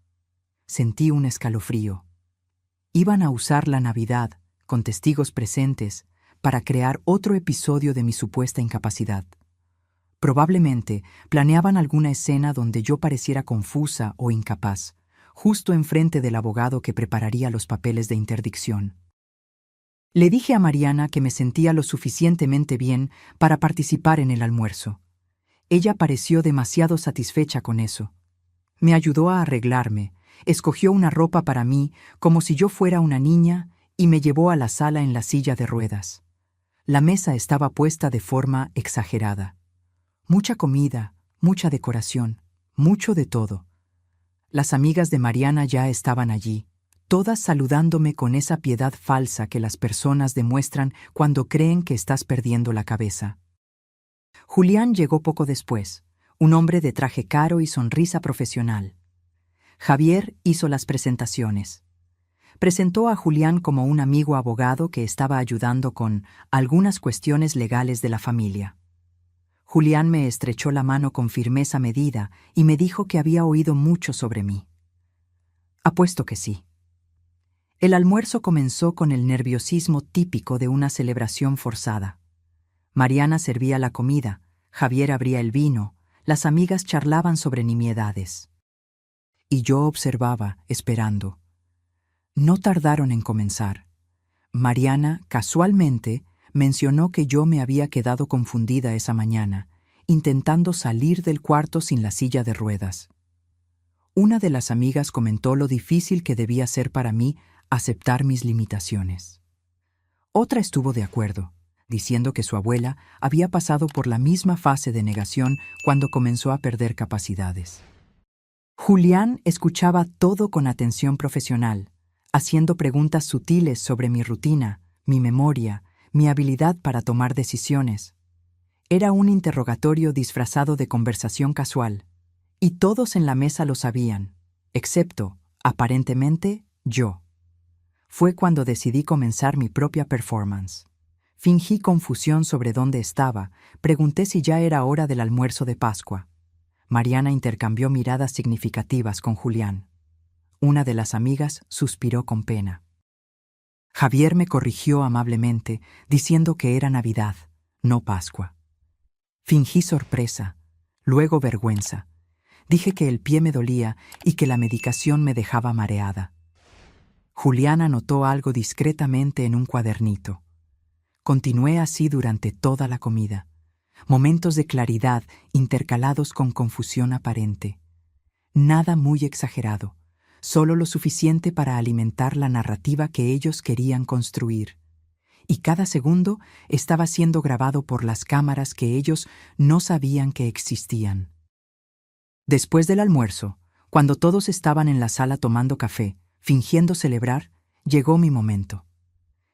Sentí un escalofrío. Iban a usar la Navidad, con testigos presentes, para crear otro episodio de mi supuesta incapacidad. Probablemente planeaban alguna escena donde yo pareciera confusa o incapaz, justo enfrente del abogado que prepararía los papeles de interdicción. Le dije a Mariana que me sentía lo suficientemente bien para participar en el almuerzo. Ella pareció demasiado satisfecha con eso. Me ayudó a arreglarme, escogió una ropa para mí como si yo fuera una niña y me llevó a la sala en la silla de ruedas. La mesa estaba puesta de forma exagerada. Mucha comida, mucha decoración, mucho de todo. Las amigas de Mariana ya estaban allí, todas saludándome con esa piedad falsa que las personas demuestran cuando creen que estás perdiendo la cabeza. Julián llegó poco después, un hombre de traje caro y sonrisa profesional. Javier hizo las presentaciones. Presentó a Julián como un amigo abogado que estaba ayudando con algunas cuestiones legales de la familia. Julián me estrechó la mano con firmeza medida y me dijo que había oído mucho sobre mí. Apuesto que sí. El almuerzo comenzó con el nerviosismo típico de una celebración forzada. Mariana servía la comida, Javier abría el vino, las amigas charlaban sobre nimiedades. Y yo observaba, esperando. No tardaron en comenzar. Mariana, casualmente, mencionó que yo me había quedado confundida esa mañana, intentando salir del cuarto sin la silla de ruedas. Una de las amigas comentó lo difícil que debía ser para mí aceptar mis limitaciones. Otra estuvo de acuerdo, diciendo que su abuela había pasado por la misma fase de negación cuando comenzó a perder capacidades. Julián escuchaba todo con atención profesional, haciendo preguntas sutiles sobre mi rutina, mi memoria, mi habilidad para tomar decisiones. Era un interrogatorio disfrazado de conversación casual, y todos en la mesa lo sabían, excepto, aparentemente, yo. Fue cuando decidí comenzar mi propia performance. Fingí confusión sobre dónde estaba, pregunté si ya era hora del almuerzo de Pascua. Mariana intercambió miradas significativas con Julián. Una de las amigas suspiró con pena. Javier me corrigió amablemente, diciendo que era Navidad, no Pascua. Fingí sorpresa, luego vergüenza. Dije que el pie me dolía y que la medicación me dejaba mareada. Julián anotó algo discretamente en un cuadernito. Continué así durante toda la comida. Momentos de claridad intercalados con confusión aparente. Nada muy exagerado, solo lo suficiente para alimentar la narrativa que ellos querían construir. Y cada segundo estaba siendo grabado por las cámaras que ellos no sabían que existían. Después del almuerzo, cuando todos estaban en la sala tomando café, fingiendo celebrar, llegó mi momento.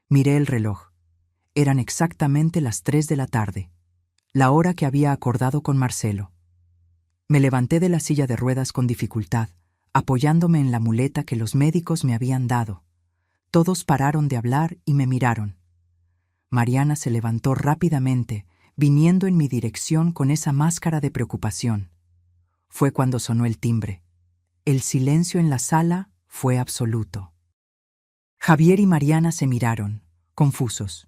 Miré el reloj. Eran exactamente las 3 de la tarde, la hora que había acordado con Marcelo. Me levanté de la silla de ruedas con dificultad, apoyándome en la muleta que los médicos me habían dado. Todos pararon de hablar y me miraron. Mariana se levantó rápidamente, viniendo en mi dirección con esa máscara de preocupación. Fue cuando sonó el timbre. El silencio en la sala fue absoluto. Javier y Mariana se miraron, confusos.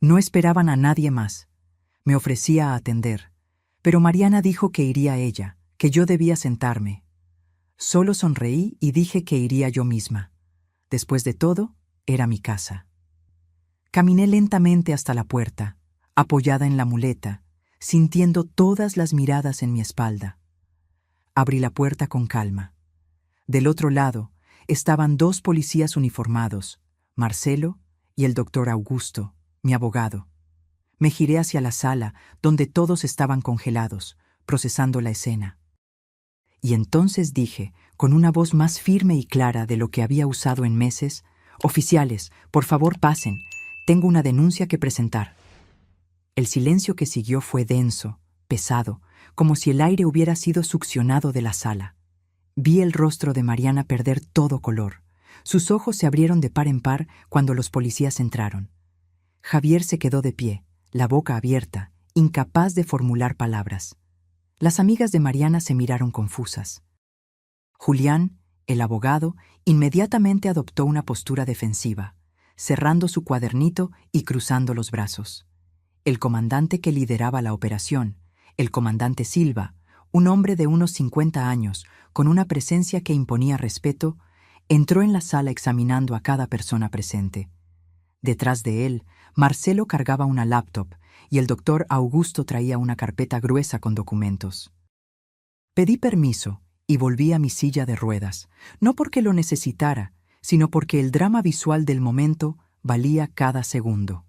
No esperaban a nadie más. Me ofrecía a atender, pero Mariana dijo que iría ella, que yo debía sentarme. Solo sonreí y dije que iría yo misma. Después de todo, era mi casa. Caminé lentamente hasta la puerta, apoyada en la muleta, sintiendo todas las miradas en mi espalda. Abrí la puerta con calma. Del otro lado, estaban 2 policías uniformados, Marcelo y el doctor Augusto, mi abogado. Me giré hacia la sala, donde todos estaban congelados, procesando la escena. Y entonces dije, con una voz más firme y clara de lo que había usado en meses: «Oficiales, por favor pasen, tengo una denuncia que presentar». El silencio que siguió fue denso, pesado, como si el aire hubiera sido succionado de la sala. Vi el rostro de Mariana perder todo color. Sus ojos se abrieron de par en par cuando los policías entraron. Javier se quedó de pie, la boca abierta, incapaz de formular palabras. Las amigas de Mariana se miraron confusas. Julián, el abogado, inmediatamente adoptó una postura defensiva, cerrando su cuadernito y cruzando los brazos. El comandante que lideraba la operación, el comandante Silva, un hombre de unos 50 años, con una presencia que imponía respeto, entró en la sala examinando a cada persona presente. Detrás de él, Marcelo cargaba una laptop y el doctor Augusto traía una carpeta gruesa con documentos. Pedí permiso y volví a mi silla de ruedas, no porque lo necesitara, sino porque el drama visual del momento valía cada segundo.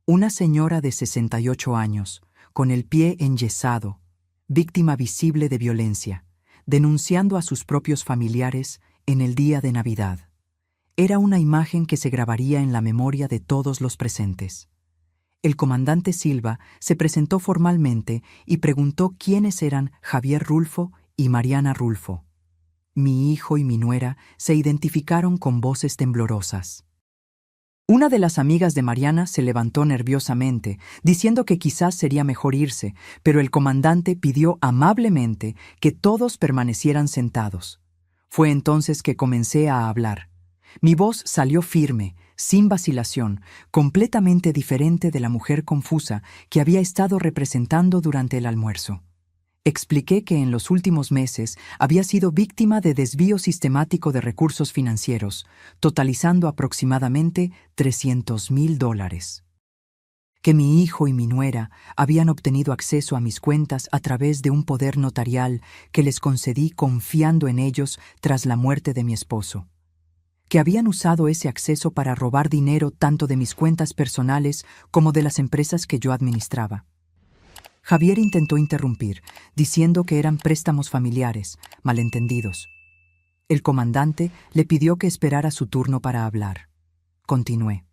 Una señora de 68 años, con el pie enyesado, víctima visible de violencia, denunciando a sus propios familiares en el día de Navidad. Era una imagen que se grabaría en la memoria de todos los presentes. El comandante Silva se presentó formalmente y preguntó quiénes eran Javier Rulfo y Mariana Rulfo. Mi hijo y mi nuera se identificaron con voces temblorosas. Una de las amigas de Mariana se levantó nerviosamente, diciendo que quizás sería mejor irse, pero el comandante pidió amablemente que todos permanecieran sentados. Fue entonces que comencé a hablar. Mi voz salió firme, sin vacilación, completamente diferente de la mujer confusa que había estado representando durante el almuerzo. Expliqué que en los últimos meses había sido víctima de desvío sistemático de recursos financieros, totalizando aproximadamente $300,000. Que mi hijo y mi nuera habían obtenido acceso a mis cuentas a través de un poder notarial que les concedí confiando en ellos tras la muerte de mi esposo. Que habían usado ese acceso para robar dinero tanto de mis cuentas personales como de las empresas que yo administraba. Javier intentó interrumpir, diciendo que eran préstamos familiares, malentendidos. El comandante le pidió que esperara su turno para hablar. Continué.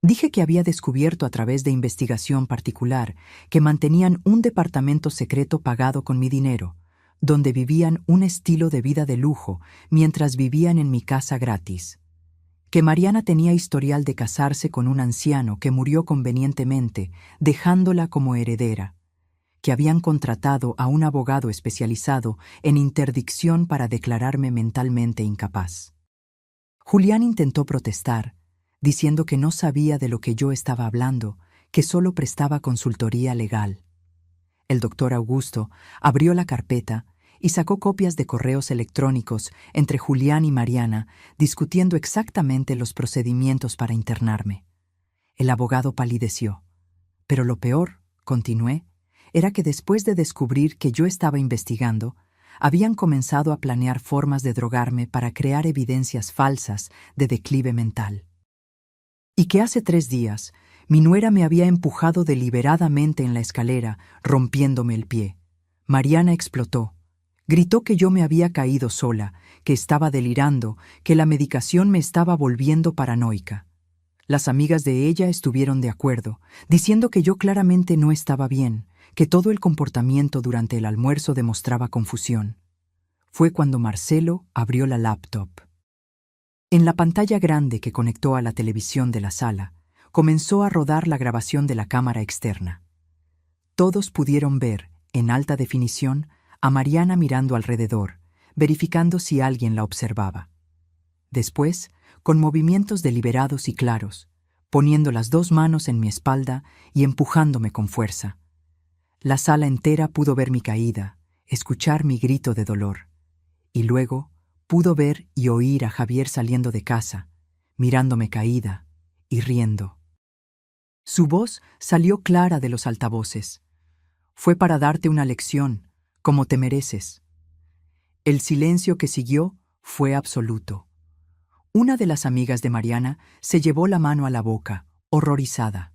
Dije que había descubierto a través de investigación particular que mantenían un departamento secreto pagado con mi dinero, donde vivían un estilo de vida de lujo mientras vivían en mi casa gratis. Que Mariana tenía historial de casarse con un anciano que murió convenientemente, dejándola como heredera. Que habían contratado a un abogado especializado en interdicción para declararme mentalmente incapaz. Julián intentó protestar, diciendo que no sabía de lo que yo estaba hablando, que solo prestaba consultoría legal. El doctor Augusto abrió la carpeta y sacó copias de correos electrónicos entre Julián y Mariana, discutiendo exactamente los procedimientos para internarme. El abogado palideció. Pero lo peor, continué, era que después de descubrir que yo estaba investigando, habían comenzado a planear formas de drogarme para crear evidencias falsas de declive mental. Y que hace 3 días, mi nuera me había empujado deliberadamente en la escalera, rompiéndome el pie. Mariana explotó. Gritó que yo me había caído sola, que estaba delirando, que la medicación me estaba volviendo paranoica. Las amigas de ella estuvieron de acuerdo, diciendo que yo claramente no estaba bien, que todo el comportamiento durante el almuerzo demostraba confusión. Fue cuando Marcelo abrió la laptop. En la pantalla grande que conectó a la televisión de la sala, comenzó a rodar la grabación de la cámara externa. Todos pudieron ver, en alta definición, a Mariana mirando alrededor, verificando si alguien la observaba. Después, con movimientos deliberados y claros, poniendo las 2 manos en mi espalda y empujándome con fuerza. La sala entera pudo ver mi caída, escuchar mi grito de dolor. Y luego pudo ver y oír a Javier saliendo de casa, mirándome caída y riendo. Su voz salió clara de los altavoces. «Fue para darte una lección, como te mereces». El silencio que siguió Fue absoluto. Una de las amigas de Mariana se llevó la mano a la boca, horrorizada.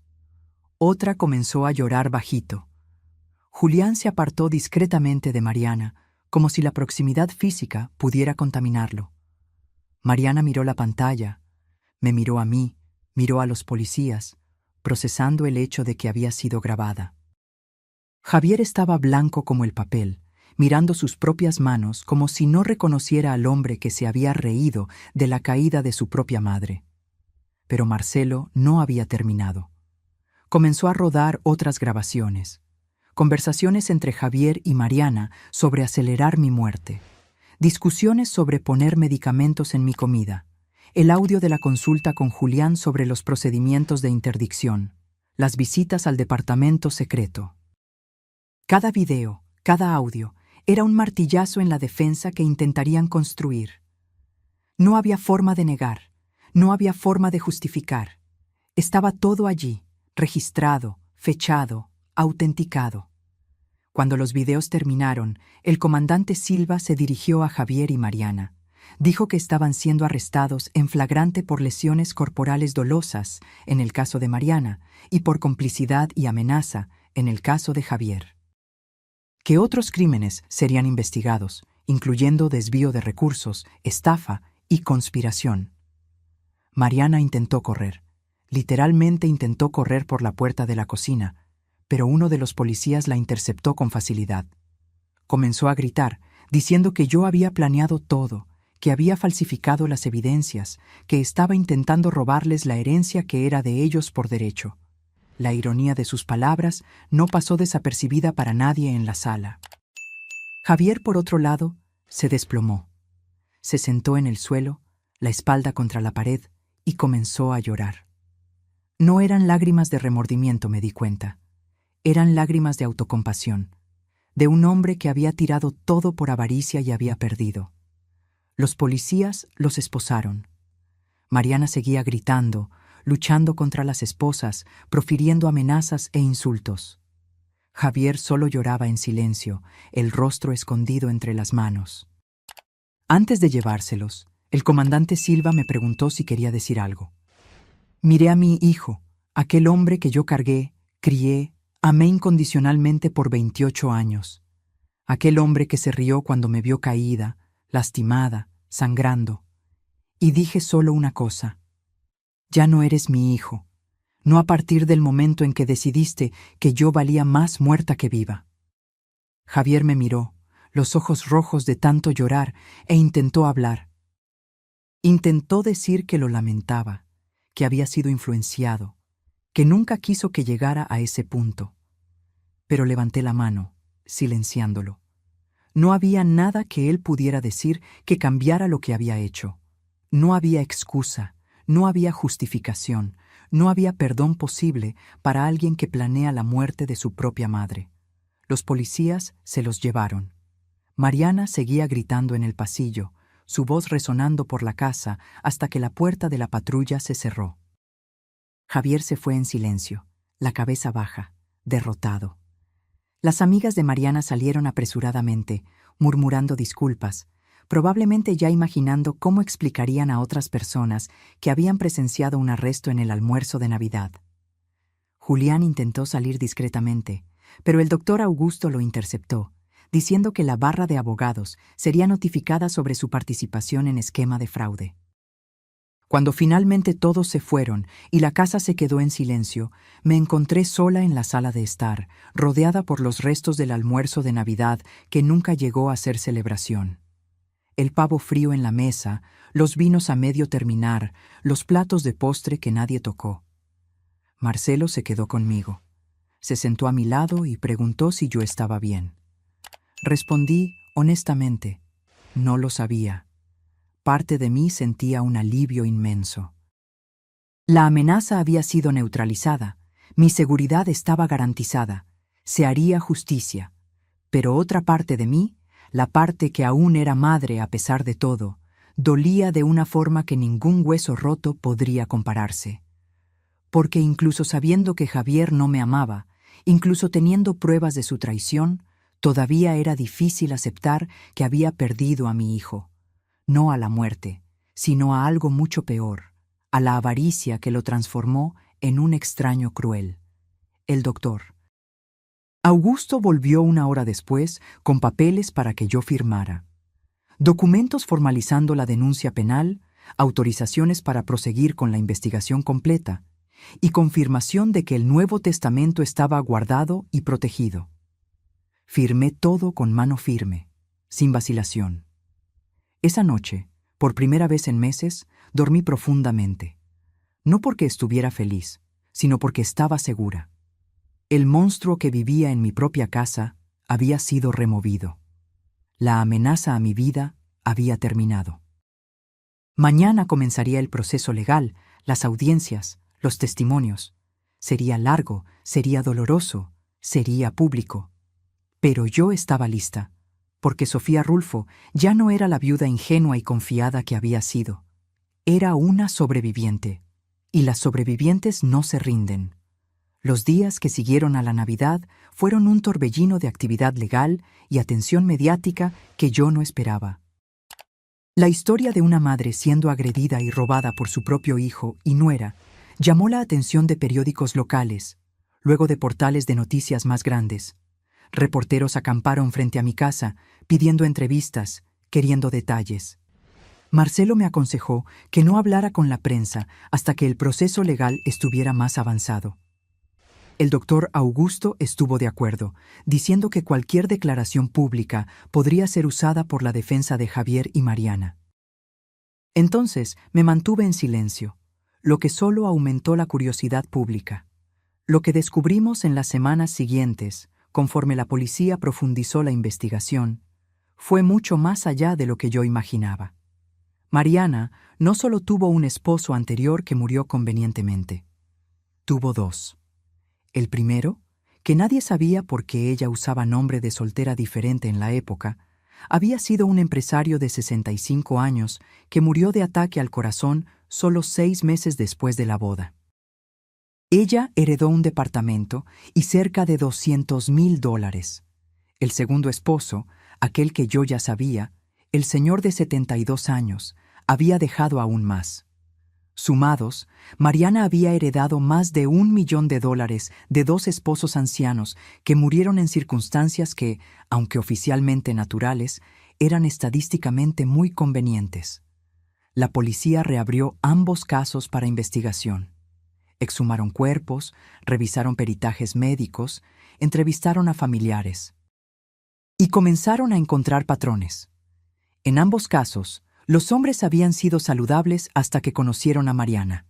Otra comenzó a llorar bajito. Julián se apartó discretamente de Mariana, como si la proximidad física pudiera contaminarlo. Mariana miró la pantalla, me miró a mí, miró a los policías, procesando el hecho de que había sido grabada. Javier estaba blanco como el papel, mirando sus propias manos como si no reconociera al hombre que se había reído de la caída de su propia madre. Pero Marcelo no había terminado. Comenzó a rodar otras grabaciones. Conversaciones entre Javier y Mariana sobre acelerar mi muerte. Discusiones sobre poner medicamentos en mi comida. El audio de la consulta con Julián sobre los procedimientos de interdicción. Las visitas al departamento secreto. Cada video, cada audio, era un martillazo en la defensa que intentarían construir. No había forma de negar, no había forma de justificar. Estaba todo allí, registrado, fechado, autenticado. Cuando los videos terminaron, el comandante Silva se dirigió a Javier y Mariana. Dijo que estaban siendo arrestados en flagrante por lesiones corporales dolosas, en el caso de Mariana, y por complicidad y amenaza, en el caso de Javier. Que otros crímenes serían investigados, incluyendo desvío de recursos, estafa y conspiración. Mariana intentó correr. Literalmente intentó correr por la puerta de la cocina, pero uno de los policías la interceptó con facilidad. Comenzó a gritar, diciendo que yo había planeado todo, que había falsificado las evidencias, que estaba intentando robarles la herencia que era de ellos por derecho. La ironía de sus palabras no pasó desapercibida para nadie en la sala. Javier, por otro lado, se desplomó. Se sentó en el suelo, la espalda contra la pared, y comenzó a llorar. No eran lágrimas de remordimiento, me di cuenta. Eran lágrimas de autocompasión, de un hombre que había tirado todo por avaricia y había perdido. Los policías los esposaron. Mariana seguía gritando, luchando contra las esposas, profiriendo amenazas e insultos. Javier solo lloraba en silencio, el rostro escondido entre las manos. Antes de llevárselos, el comandante Silva me preguntó si quería decir algo. Miré a mi hijo, aquel hombre que yo cargué, crié, amé incondicionalmente por 28 años. Aquel hombre que se rió cuando me vio caída, lastimada, sangrando. Y dije solo una cosa. Ya no eres mi hijo, no a partir del momento en que decidiste que yo valía más muerta que viva. Javier me miró, los ojos rojos de tanto llorar, e intentó hablar. Intentó decir que lo lamentaba, que había sido influenciado, que nunca quiso que llegara a ese punto. Pero levanté la mano, silenciándolo. No había nada que él pudiera decir que cambiara lo que había hecho. No había excusa. No había justificación, no había perdón posible para alguien que planea la muerte de su propia madre. Los policías se los llevaron. Mariana seguía gritando en el pasillo, su voz resonando por la casa hasta que la puerta de la patrulla se cerró. Javier se fue en silencio, la cabeza baja, derrotado. Las amigas de Mariana salieron apresuradamente, murmurando disculpas, probablemente ya imaginando cómo explicarían a otras personas que habían presenciado un arresto en el almuerzo de Navidad. Julián intentó salir discretamente, pero el doctor Augusto lo interceptó, diciendo que la barra de abogados sería notificada sobre su participación en esquema de fraude. Cuando finalmente todos se fueron y la casa se quedó en silencio, me encontré sola en la sala de estar, rodeada por los restos del almuerzo de Navidad que nunca llegó a ser celebración. El pavo frío en la mesa, los vinos a medio terminar, los platos de postre que nadie tocó. Marcelo se quedó conmigo. Se sentó a mi lado y preguntó si yo estaba bien. Respondí honestamente, no lo sabía. Parte de mí sentía un alivio inmenso. La amenaza había sido neutralizada, mi seguridad estaba garantizada, se haría justicia, pero otra parte de mí, la parte que aún era madre a pesar de todo, dolía de una forma que ningún hueso roto podría compararse. Porque incluso sabiendo que Javier no me amaba, incluso teniendo pruebas de su traición, todavía era difícil aceptar que había perdido a mi hijo. no a la muerte, sino a algo mucho peor, a la avaricia que lo transformó en un extraño cruel. El doctor. Augusto volvió una hora después con papeles para que yo firmara. Documentos formalizando la denuncia penal, autorizaciones para proseguir con la investigación completa y confirmación de que el Nuevo Testamento estaba guardado y protegido. Firmé todo con mano firme, sin vacilación. Esa noche, por primera vez en meses, dormí profundamente. No porque estuviera feliz, sino porque estaba segura. El monstruo que vivía en mi propia casa había sido removido. La amenaza a mi vida había terminado. Mañana comenzaría el proceso legal, las audiencias, los testimonios. Sería largo, sería doloroso, sería público. Pero yo estaba lista, porque Sofía Rulfo ya no era la viuda ingenua y confiada que había sido. Era una sobreviviente, y las sobrevivientes no se rinden. Los días que siguieron a la Navidad fueron un torbellino de actividad legal y atención mediática que yo no esperaba. La historia de una madre siendo agredida y robada por su propio hijo y nuera llamó la atención de periódicos locales, luego de portales de noticias más grandes. Reporteros acamparon frente a mi casa, pidiendo entrevistas, queriendo detalles. Marcelo me aconsejó que no hablara con la prensa hasta que el proceso legal estuviera más avanzado. El doctor Augusto estuvo de acuerdo, diciendo que cualquier declaración pública podría ser usada por la defensa de Javier y Mariana. Entonces me mantuve en silencio, lo que solo aumentó la curiosidad pública. Lo que descubrimos en las semanas siguientes, conforme la policía profundizó la investigación, fue mucho más allá de lo que yo imaginaba. Mariana no solo tuvo un esposo anterior que murió convenientemente, tuvo dos. El primero, que nadie sabía por qué ella usaba nombre de soltera diferente en la época, había sido un empresario de 65 años que murió de ataque al corazón solo 6 meses después de la boda. Ella heredó un departamento y cerca de $200,000. El segundo esposo, aquel que yo ya sabía, el señor de 72 años, había dejado aún más. Sumados, Mariana había heredado más de $1 millón de 2 esposos ancianos que murieron en circunstancias que, aunque oficialmente naturales, eran estadísticamente muy convenientes. La policía reabrió ambos casos para investigación. Exhumaron cuerpos, revisaron peritajes médicos, entrevistaron a familiares. Y comenzaron a encontrar patrones. En ambos casos, los hombres habían sido saludables hasta que conocieron a Mariana.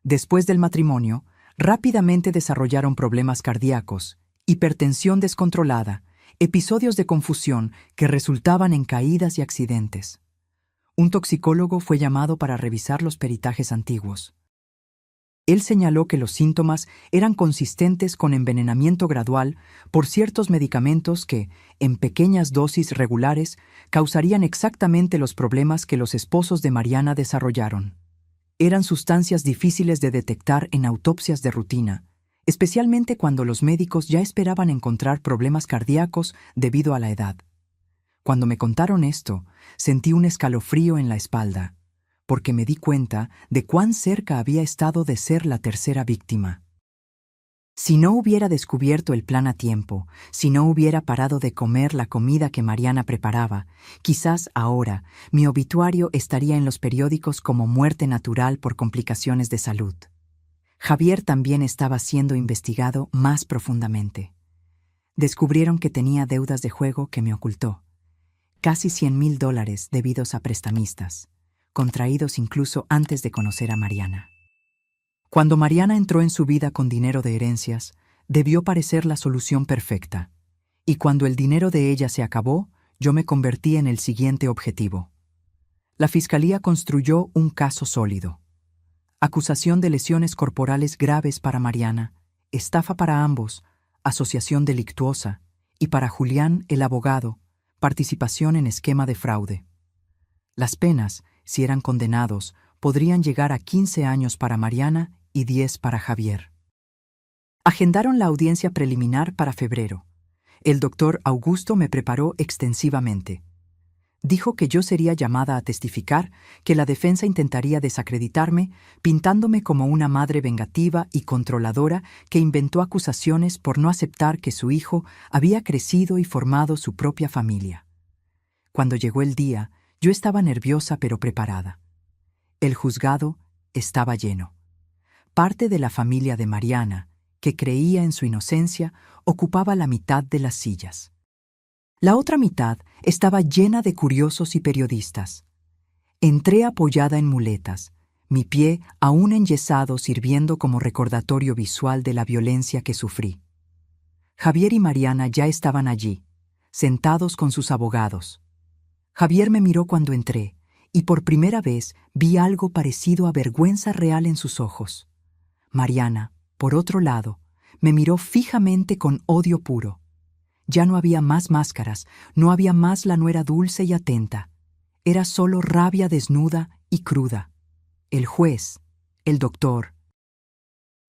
Después del matrimonio, rápidamente desarrollaron problemas cardíacos, hipertensión descontrolada, episodios de confusión que resultaban en caídas y accidentes. Un toxicólogo fue llamado para revisar los peritajes antiguos. Él señaló que los síntomas eran consistentes con envenenamiento gradual por ciertos medicamentos que, en pequeñas dosis regulares, causarían exactamente los problemas que los esposos de Mariana desarrollaron. Eran sustancias difíciles de detectar en autopsias de rutina, especialmente cuando los médicos ya esperaban encontrar problemas cardíacos debido a la edad. Cuando me contaron esto, sentí un escalofrío en la espalda, porque me di cuenta de cuán cerca había estado de ser la tercera víctima. Si no hubiera descubierto el plan a tiempo, si no hubiera parado de comer la comida que Mariana preparaba, quizás ahora mi obituario estaría en los periódicos como muerte natural por complicaciones de salud. Javier también estaba siendo investigado más profundamente. Descubrieron que tenía deudas de juego que me ocultó. Casi $100,000 debidos a prestamistas, contraídos incluso antes de conocer a Mariana. Cuando Mariana entró en su vida con dinero de herencias, debió parecer la solución perfecta. Y cuando el dinero de ella se acabó, yo me convertí en el siguiente objetivo. La Fiscalía construyó un caso sólido. Acusación de lesiones corporales graves para Mariana, estafa para ambos, asociación delictuosa, y para Julián, el abogado, participación en esquema de fraude. Las penas, si eran condenados, podrían llegar a 15 años para Mariana y 10 para Javier. Agendaron la audiencia preliminar para febrero. El doctor Augusto me preparó extensivamente. dijo que yo sería llamada a testificar, que la defensa intentaría desacreditarme, pintándome como una madre vengativa y controladora que inventó acusaciones por no aceptar que su hijo había crecido y formado su propia familia. Cuando llegó el día, yo estaba nerviosa pero preparada. El juzgado estaba lleno. Parte de la familia de Mariana, que creía en su inocencia, ocupaba la mitad de las sillas. La otra mitad estaba llena de curiosos y periodistas. Entré apoyada en muletas, mi pie aún enyesado sirviendo como recordatorio visual de la violencia que sufrí. Javier y Mariana ya estaban allí, sentados con sus abogados. Javier me miró cuando entré, y por primera vez vi algo parecido a vergüenza real en sus ojos. Mariana, por otro lado, me miró fijamente con odio puro. Ya no había más máscaras, no había más la nuera dulce y atenta. Era solo rabia desnuda y cruda. El juez, el doctor.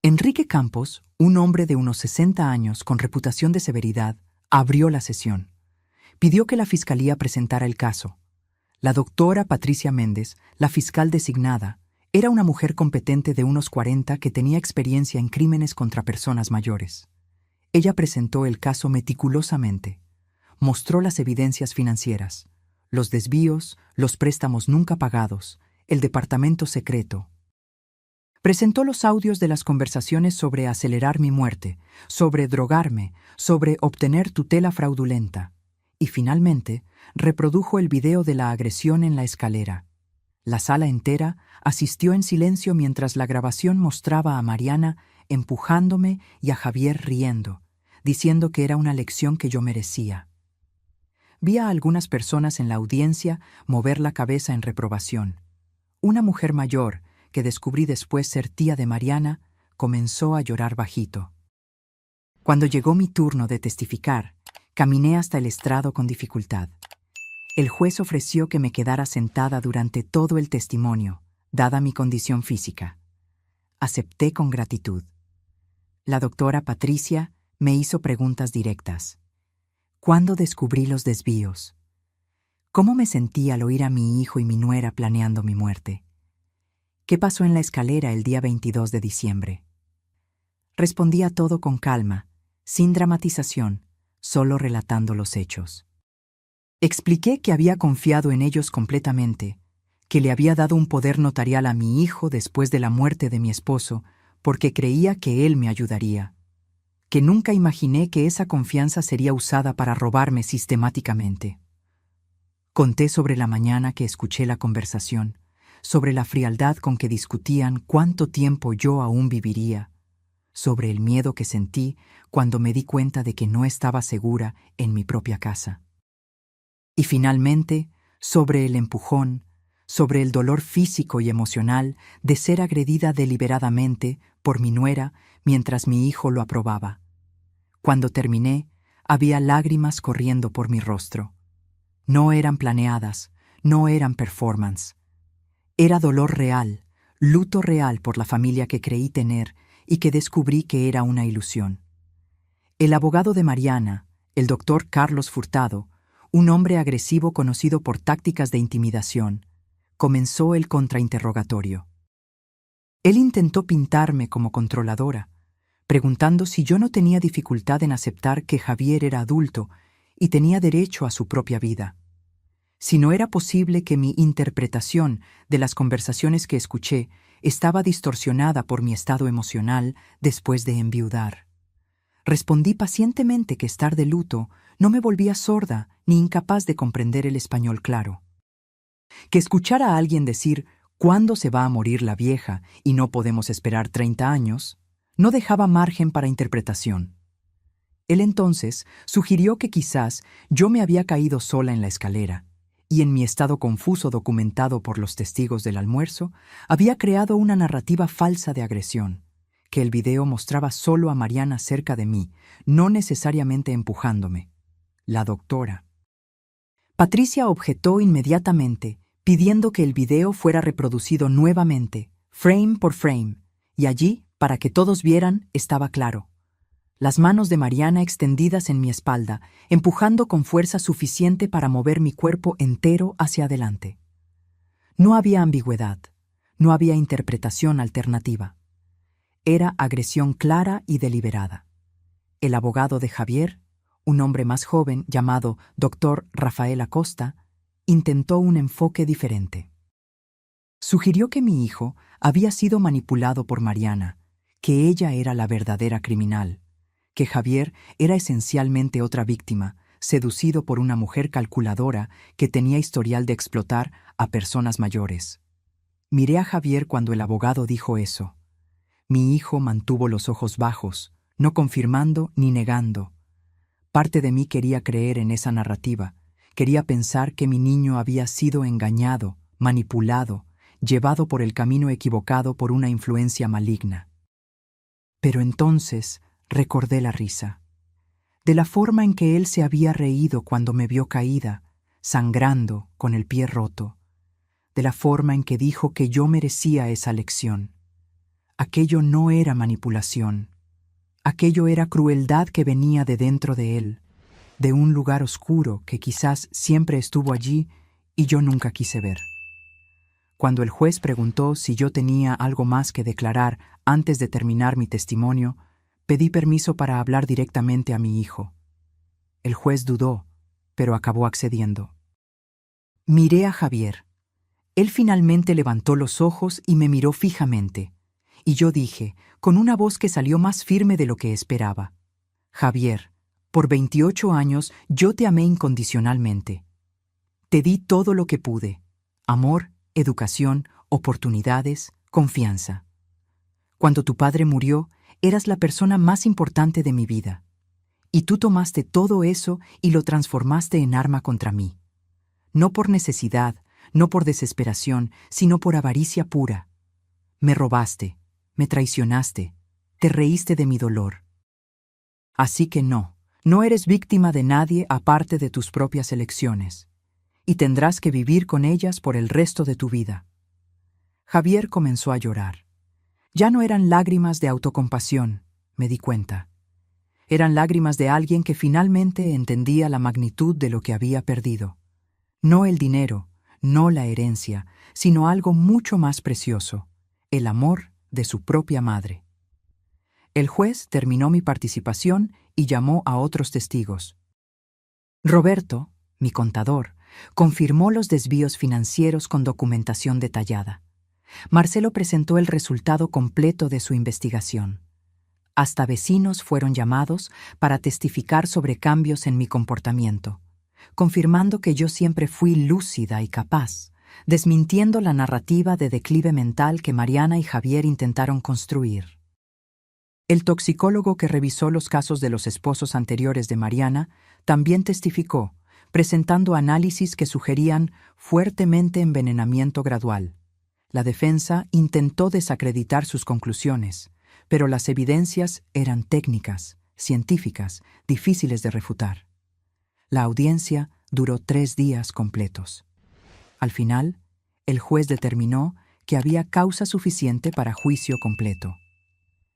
Enrique Campos, un hombre de unos 60 años con reputación de severidad, abrió la sesión. Pidió que la fiscalía presentara el caso. La doctora Patricia Méndez, la fiscal designada, era una mujer competente de unos 40 que tenía experiencia en crímenes contra personas mayores. Ella presentó el caso meticulosamente. Mostró las evidencias financieras, los desvíos, los préstamos nunca pagados, el departamento secreto. Presentó los audios de las conversaciones sobre acelerar mi muerte, sobre drogarme, sobre obtener tutela fraudulenta. Y finalmente, reprodujo el video de la agresión en la escalera. La sala entera asistió en silencio mientras la grabación mostraba a Mariana empujándome y a Javier riendo, diciendo que era una lección que yo merecía. Vi a algunas personas en la audiencia mover la cabeza en reprobación. Una mujer mayor, que descubrí después ser tía de Mariana, comenzó a llorar bajito. Cuando llegó mi turno de testificar, caminé hasta el estrado con dificultad. El juez ofreció que me quedara sentada durante todo el testimonio, dada mi condición física. Acepté con gratitud. La doctora Patricia me hizo preguntas directas. ¿Cuándo descubrí los desvíos? ¿Cómo me sentí al oír a mi hijo y mi nuera planeando mi muerte? ¿Qué pasó en la escalera el día 22 de diciembre? Respondí a todo con calma, sin dramatización, solo relatando los hechos. Expliqué que había confiado en ellos completamente, que le había dado un poder notarial a mi hijo después de la muerte de mi esposo, porque creía que él me ayudaría, que nunca imaginé que esa confianza sería usada para robarme sistemáticamente. Conté sobre la mañana que escuché la conversación, sobre la frialdad con que discutían cuánto tiempo yo aún viviría, sobre el miedo que sentí cuando me di cuenta de que no estaba segura en mi propia casa. Y finalmente, sobre el empujón, sobre el dolor físico y emocional de ser agredida deliberadamente por mi nuera mientras mi hijo lo aprobaba. Cuando terminé, había lágrimas corriendo por mi rostro. No eran planeadas, no eran performance. Era dolor real, luto real por la familia que creí tener y que descubrí que era una ilusión. El abogado de Mariana, el doctor Carlos Furtado, un hombre agresivo conocido por tácticas de intimidación, comenzó el contrainterrogatorio. Él intentó pintarme como controladora, preguntando si yo no tenía dificultad en aceptar que Javier era adulto y tenía derecho a su propia vida. Si no era posible que mi interpretación de las conversaciones que escuché estaba distorsionada por mi estado emocional después de enviudar. Respondí pacientemente que estar de luto no me volvía sorda ni incapaz de comprender el español claro. Que escuchar a alguien decir «¿Cuándo se va a morir la vieja y no podemos esperar 30 años?» no dejaba margen para interpretación. Él entonces sugirió que quizás yo me había caído sola en la escalera y en mi estado confuso documentado por los testigos del almuerzo, había creado una narrativa falsa de agresión, que el video mostraba solo a Mariana cerca de mí, no necesariamente empujándome. La doctora. Patricia objetó inmediatamente, pidiendo que el video fuera reproducido nuevamente, frame por frame, y allí, para que todos vieran, estaba claro. las manos de Mariana extendidas en mi espalda, empujando con fuerza suficiente para mover mi cuerpo entero hacia adelante. No había ambigüedad, no había interpretación alternativa. Era agresión clara y deliberada. El abogado de Javier, un hombre más joven llamado Dr. Rafael Acosta, intentó un enfoque diferente. Sugirió que mi hijo había sido manipulado por Mariana, que ella era la verdadera criminal, que Javier era esencialmente otra víctima, seducido por una mujer calculadora que tenía historial de explotar a personas mayores. Miré a Javier cuando el abogado dijo eso. Mi hijo mantuvo los ojos bajos, no confirmando ni negando. Parte de mí quería creer en esa narrativa, quería pensar que mi niño había sido engañado, manipulado, llevado por el camino equivocado por una influencia maligna. Pero entonces recordé la risa, de la forma en que él se había reído cuando me vio caída, sangrando, con el pie roto, de la forma en que dijo que yo merecía esa lección. Aquello no era manipulación, aquello era crueldad que venía de dentro de él, de un lugar oscuro que quizás siempre estuvo allí y yo nunca quise ver. Cuando el juez preguntó si yo tenía algo más que declarar antes de terminar mi testimonio, pedí permiso para hablar directamente a mi hijo. El juez dudó, pero acabó accediendo. Miré a Javier. Él finalmente levantó los ojos y me miró fijamente, y yo dije, con una voz que salió más firme de lo que esperaba: Javier, por 28 años yo te amé incondicionalmente. Te di todo lo que pude: amor, educación, oportunidades, confianza. Cuando tu padre murió, eras la persona más importante de mi vida. Y tú tomaste todo eso y lo transformaste en arma contra mí. No por necesidad, no por desesperación, sino por avaricia pura. Me robaste, me traicionaste, te reíste de mi dolor. Así que no eres víctima de nadie aparte de tus propias elecciones, y tendrás que vivir con ellas por el resto de tu vida. Javier comenzó a llorar. Ya no eran lágrimas de autocompasión, me di cuenta. Eran lágrimas de alguien que finalmente entendía la magnitud de lo que había perdido. No el dinero, no la herencia, sino algo mucho más precioso: el amor de su propia madre. El juez terminó mi participación y llamó a otros testigos. Roberto, mi contador, confirmó los desvíos financieros con documentación detallada. Marcelo presentó el resultado completo de su investigación. Hasta vecinos fueron llamados para testificar sobre cambios en mi comportamiento, confirmando que yo siempre fui lúcida y capaz, desmintiendo la narrativa de declive mental que Mariana y Javier intentaron construir. El toxicólogo que revisó los casos de los esposos anteriores de Mariana también testificó, presentando análisis que sugerían fuertemente envenenamiento gradual. La defensa intentó desacreditar sus conclusiones, pero las evidencias eran técnicas, científicas, difíciles de refutar. La audiencia duró 3 días completos. Al final, el juez determinó que había causa suficiente para juicio completo.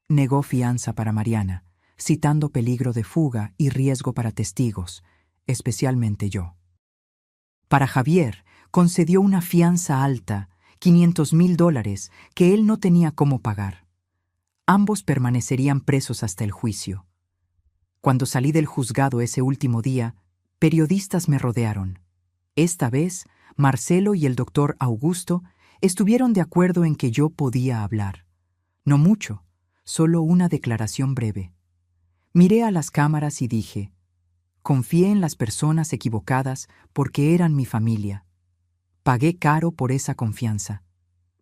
Negó fianza para Mariana, citando peligro de fuga y riesgo para testigos, especialmente yo. Para Javier, concedió una fianza alta, $500,000, que él no tenía cómo pagar. Ambos permanecerían presos hasta el juicio. Cuando salí del juzgado ese último día, periodistas me rodearon. Esta vez, Marcelo y el doctor Augusto estuvieron de acuerdo en que yo podía hablar. No mucho, solo una declaración breve. Miré a las cámaras y dije: confié en las personas equivocadas porque eran mi familia. Pagué caro por esa confianza,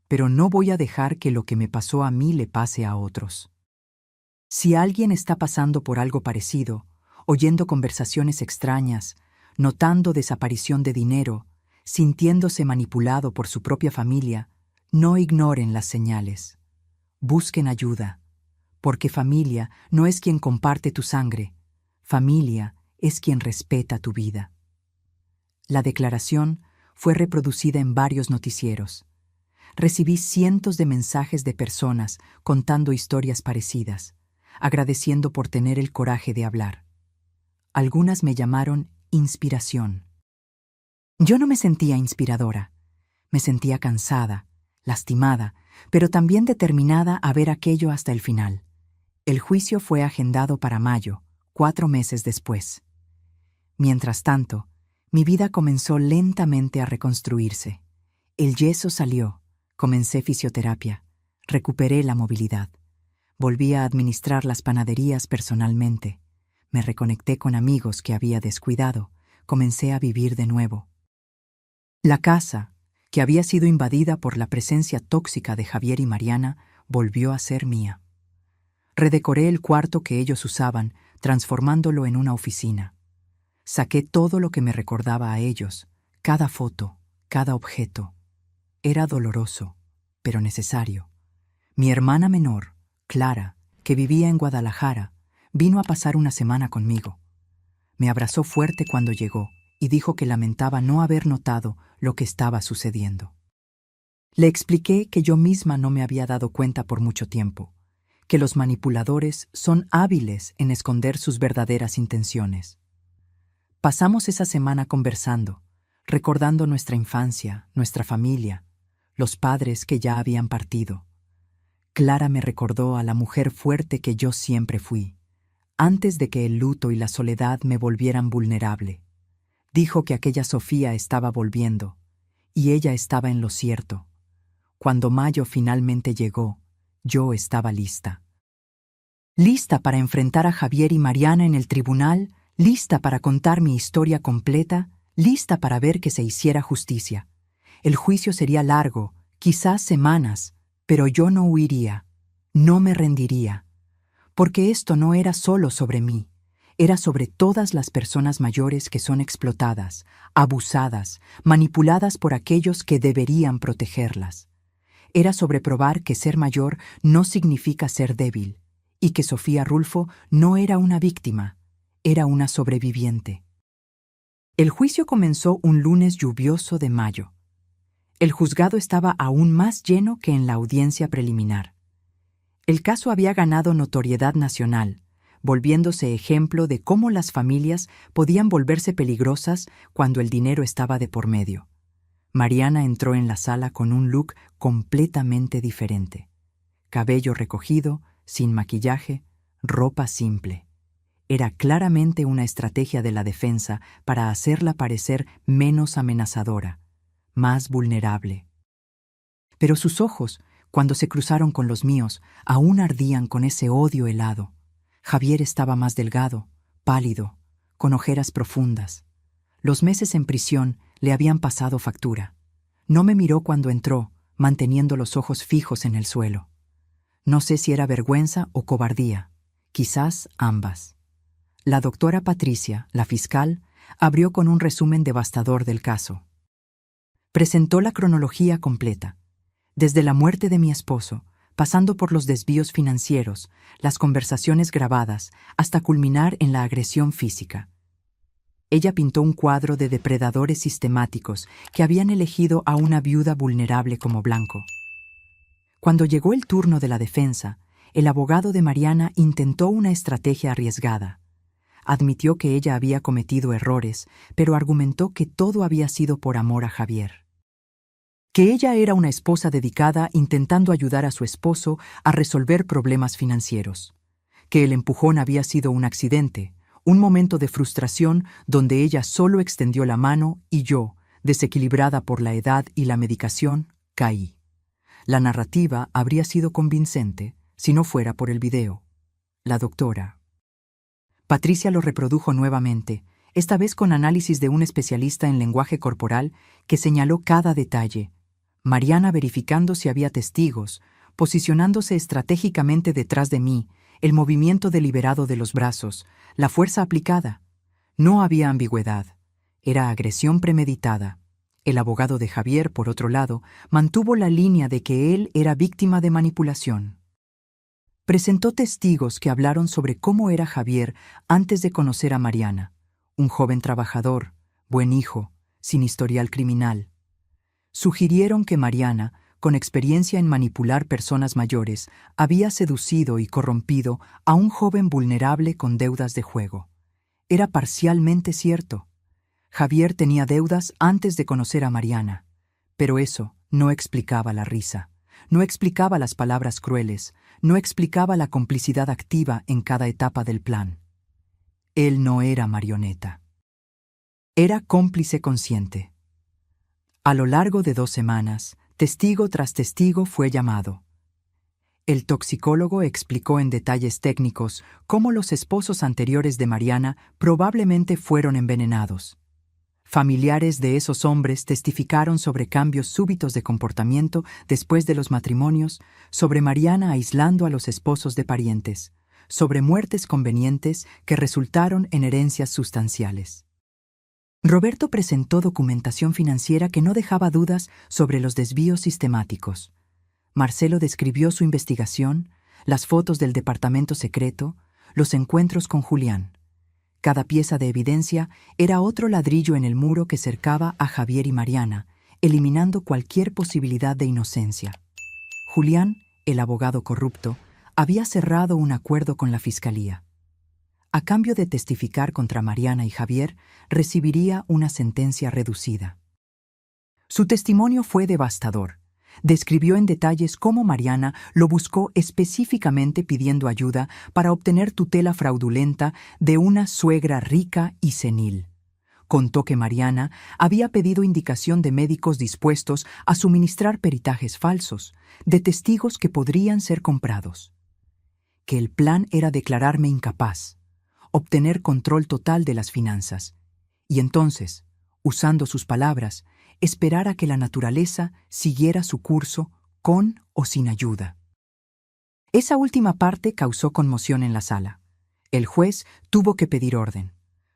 pero no voy a dejar que lo que me pasó a mí le pase a otros. Si alguien está pasando por algo parecido, oyendo conversaciones extrañas, notando desaparición de dinero, sintiéndose manipulado por su propia familia, no ignoren las señales. Busquen ayuda, porque familia no es quien comparte tu sangre, familia es quien respeta tu vida. La declaración fue reproducida en varios noticieros. Recibí cientos de mensajes de personas contando historias parecidas, agradeciendo por tener el coraje de hablar. Algunas me llamaron inspiración. Yo no me sentía inspiradora. Me sentía cansada, lastimada, pero también determinada a ver aquello hasta el final. El juicio fue agendado para mayo, 4 meses después. Mientras tanto, mi vida comenzó lentamente a reconstruirse. El yeso salió, comencé fisioterapia, recuperé la movilidad. Volví a administrar las panaderías personalmente. Me reconecté con amigos que había descuidado. Comencé a vivir de nuevo. La casa, que había sido invadida por la presencia tóxica de Javier y Mariana, volvió a ser mía. Redecoré el cuarto que ellos usaban, transformándolo en una oficina. Saqué todo lo que me recordaba a ellos, cada foto, cada objeto. Era doloroso, pero necesario. Mi hermana menor, Clara, que vivía en Guadalajara, vino a pasar una semana conmigo. Me abrazó fuerte cuando llegó y dijo que lamentaba no haber notado lo que estaba sucediendo. Le expliqué que yo misma no me había dado cuenta por mucho tiempo, que los manipuladores son hábiles en esconder sus verdaderas intenciones. Pasamos esa semana conversando, recordando nuestra infancia, nuestra familia, los padres que ya habían partido. Clara me recordó a la mujer fuerte que yo siempre fui, antes de que el luto y la soledad me volvieran vulnerable. Dijo que aquella Sofía estaba volviendo, y ella estaba en lo cierto. Cuando mayo finalmente llegó, yo estaba lista. Lista para enfrentar a Javier y Mariana en el tribunal, lista para contar mi historia completa, lista para ver que se hiciera justicia. El juicio sería largo, quizás semanas, pero yo no huiría, no me rendiría. Porque esto no era solo sobre mí, era sobre todas las personas mayores que son explotadas, abusadas, manipuladas por aquellos que deberían protegerlas. Era sobre probar que ser mayor no significa ser débil, y que Sofía Rulfo no era una víctima, era una sobreviviente. El juicio comenzó un lunes lluvioso de mayo. El juzgado estaba aún más lleno que en la audiencia preliminar. El caso había ganado notoriedad nacional, volviéndose ejemplo de cómo las familias podían volverse peligrosas cuando el dinero estaba de por medio. Mariana entró en la sala con un look completamente diferente. Cabello recogido, sin maquillaje, ropa simple. Era claramente una estrategia de la defensa para hacerla parecer menos amenazadora, más vulnerable. Pero sus ojos, cuando se cruzaron con los míos, aún ardían con ese odio helado. Javier estaba más delgado, pálido, con ojeras profundas. Los meses en prisión le habían pasado factura. No me miró cuando entró, manteniendo los ojos fijos en el suelo. No sé si era vergüenza o cobardía, quizás ambas. La doctora Patricia, la fiscal, abrió con un resumen devastador del caso. Presentó la cronología completa, desde la muerte de mi esposo, pasando por los desvíos financieros, las conversaciones grabadas, hasta culminar en la agresión física. Ella pintó un cuadro de depredadores sistemáticos que habían elegido a una viuda vulnerable como blanco. Cuando llegó el turno de la defensa, el abogado de Mariana intentó una estrategia arriesgada. Admitió que ella había cometido errores, pero argumentó que todo había sido por amor a Javier. Que ella era una esposa dedicada intentando ayudar a su esposo a resolver problemas financieros. Que el empujón había sido un accidente, un momento de frustración donde ella solo extendió la mano y yo, desequilibrada por la edad y la medicación, caí. La narrativa habría sido convincente si no fuera por el video. La doctora Patricia lo reprodujo nuevamente, esta vez con análisis de un especialista en lenguaje corporal que señaló cada detalle. Mariana verificando si había testigos, posicionándose estratégicamente detrás de mí, el movimiento deliberado de los brazos, la fuerza aplicada. No había ambigüedad. Era agresión premeditada. El abogado de Javier, por otro lado, mantuvo la línea de que él era víctima de manipulación. Presentó testigos que hablaron sobre cómo era Javier antes de conocer a Mariana, un joven trabajador, buen hijo, sin historial criminal. Sugirieron que Mariana, con experiencia en manipular personas mayores, había seducido y corrompido a un joven vulnerable con deudas de juego. Era parcialmente cierto. Javier tenía deudas antes de conocer a Mariana, pero eso no explicaba la risa, no explicaba las palabras crueles, no explicaba la complicidad activa en cada etapa del plan. Él no era marioneta. Era cómplice consciente. A lo largo de 2 semanas, testigo tras testigo fue llamado. El toxicólogo explicó en detalles técnicos cómo los esposos anteriores de Mariana probablemente fueron envenenados. Familiares de esos hombres testificaron sobre cambios súbitos de comportamiento después de los matrimonios, sobre Mariana aislando a los esposos de parientes, sobre muertes convenientes que resultaron en herencias sustanciales. Roberto presentó documentación financiera que no dejaba dudas sobre los desvíos sistemáticos. Marcelo describió su investigación, las fotos del departamento secreto, los encuentros con Julián. Cada pieza de evidencia era otro ladrillo en el muro que cercaba a Javier y Mariana, eliminando cualquier posibilidad de inocencia. Julián, el abogado corrupto, había cerrado un acuerdo con la fiscalía. A cambio de testificar contra Mariana y Javier, recibiría una sentencia reducida. Su testimonio fue devastador. Describió en detalles cómo Mariana lo buscó específicamente pidiendo ayuda para obtener tutela fraudulenta de una suegra rica y senil. Contó que Mariana había pedido indicación de médicos dispuestos a suministrar peritajes falsos, de testigos que podrían ser comprados. Que el plan era declararme incapaz, obtener control total de las finanzas, y entonces, usando sus palabras, esperar a que la naturaleza siguiera su curso con o sin ayuda. Esa última parte causó conmoción en la sala. El juez tuvo que pedir orden,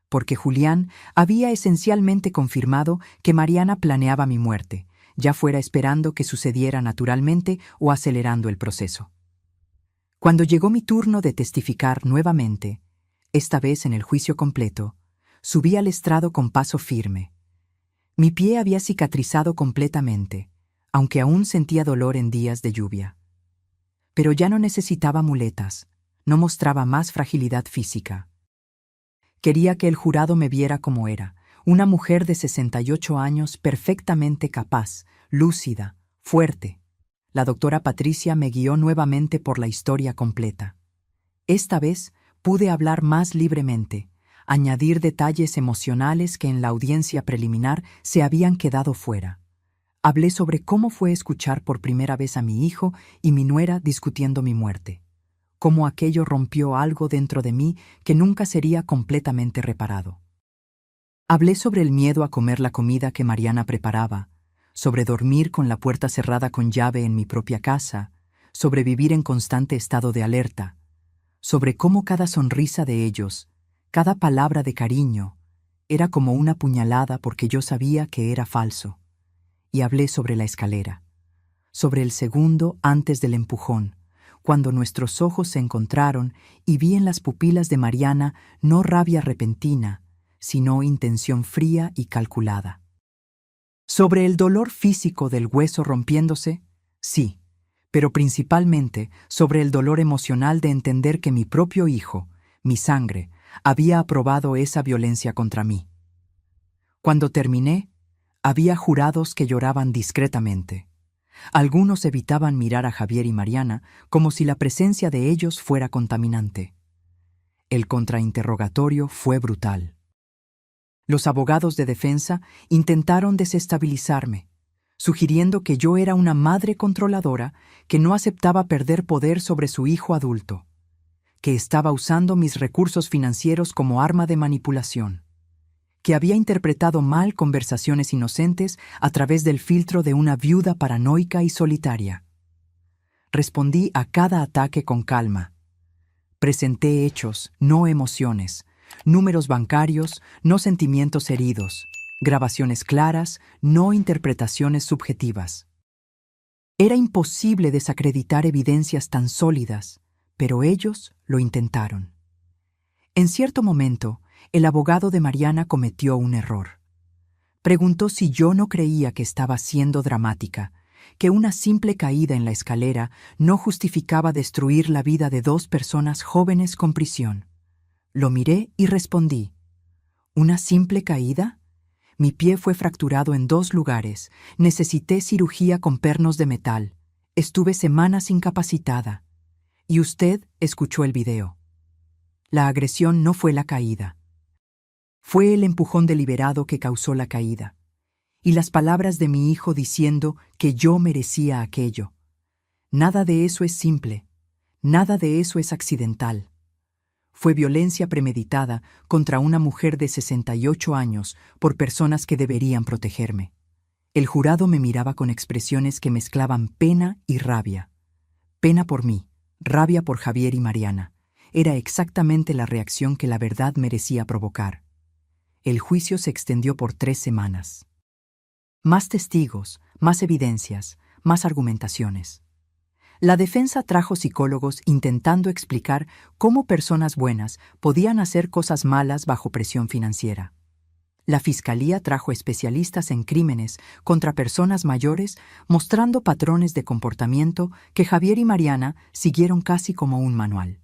porque Julián había esencialmente confirmado que Mariana planeaba mi muerte, ya fuera esperando que sucediera naturalmente o acelerando el proceso. Cuando llegó mi turno de testificar nuevamente, esta vez en el juicio completo, subí al estrado con paso firme. Mi pie había cicatrizado completamente, aunque aún sentía dolor en días de lluvia. Pero ya no necesitaba muletas, no mostraba más fragilidad física. Quería que el jurado me viera como era, una mujer de 68 años perfectamente capaz, lúcida, fuerte. La doctora Patricia me guió nuevamente por la historia completa. Esta vez pude hablar más libremente, añadir detalles emocionales que en la audiencia preliminar se habían quedado fuera. Hablé sobre cómo fue escuchar por primera vez a mi hijo y mi nuera discutiendo mi muerte, cómo aquello rompió algo dentro de mí que nunca sería completamente reparado. Hablé sobre el miedo a comer la comida que Mariana preparaba, sobre dormir con la puerta cerrada con llave en mi propia casa, sobre vivir en constante estado de alerta, sobre cómo cada sonrisa de ellos, cada palabra de cariño, era como una puñalada porque yo sabía que era falso. Y hablé sobre la escalera, sobre el segundo antes del empujón, cuando nuestros ojos se encontraron y vi en las pupilas de Mariana no rabia repentina, sino intención fría y calculada. Sobre el dolor físico del hueso rompiéndose, sí, pero principalmente sobre el dolor emocional de entender que mi propio hijo, mi sangre, había aprobado esa violencia contra mí. Cuando terminé, había jurados que lloraban discretamente. Algunos evitaban mirar a Javier y Mariana como si la presencia de ellos fuera contaminante. El contrainterrogatorio fue brutal. Los abogados de defensa intentaron desestabilizarme, sugiriendo que yo era una madre controladora que no aceptaba perder poder sobre su hijo adulto, que estaba usando mis recursos financieros como arma de manipulación, que había interpretado mal conversaciones inocentes a través del filtro de una viuda paranoica y solitaria. Respondí a cada ataque con calma. Presenté hechos, no emociones, números bancarios, no sentimientos heridos, grabaciones claras, no interpretaciones subjetivas. Era imposible desacreditar evidencias tan sólidas, pero ellos lo intentaron. En cierto momento, el abogado de Mariana cometió un error. Preguntó si yo no creía que estaba siendo dramática, que una simple caída en la escalera no justificaba destruir la vida de 2 personas jóvenes con prisión. Lo miré y respondí: ¿una simple caída? Mi pie fue fracturado en 2 lugares, necesité cirugía con pernos de metal, estuve semanas incapacitada. Y usted escuchó el video. La agresión no fue la caída. Fue el empujón deliberado que causó la caída. Y las palabras de mi hijo diciendo que yo merecía aquello. Nada de eso es simple, nada de eso es accidental. Fue violencia premeditada contra una mujer de 68 años por personas que deberían protegerme. El jurado me miraba con expresiones que mezclaban pena y rabia. Pena por mí, rabia por Javier y Mariana. Era exactamente la reacción que la verdad merecía provocar. El juicio se extendió por 3 semanas. Más testigos, más evidencias, más argumentaciones. La defensa trajo psicólogos intentando explicar cómo personas buenas podían hacer cosas malas bajo presión financiera. La fiscalía trajo especialistas en crímenes contra personas mayores mostrando patrones de comportamiento que Javier y Mariana siguieron casi como un manual.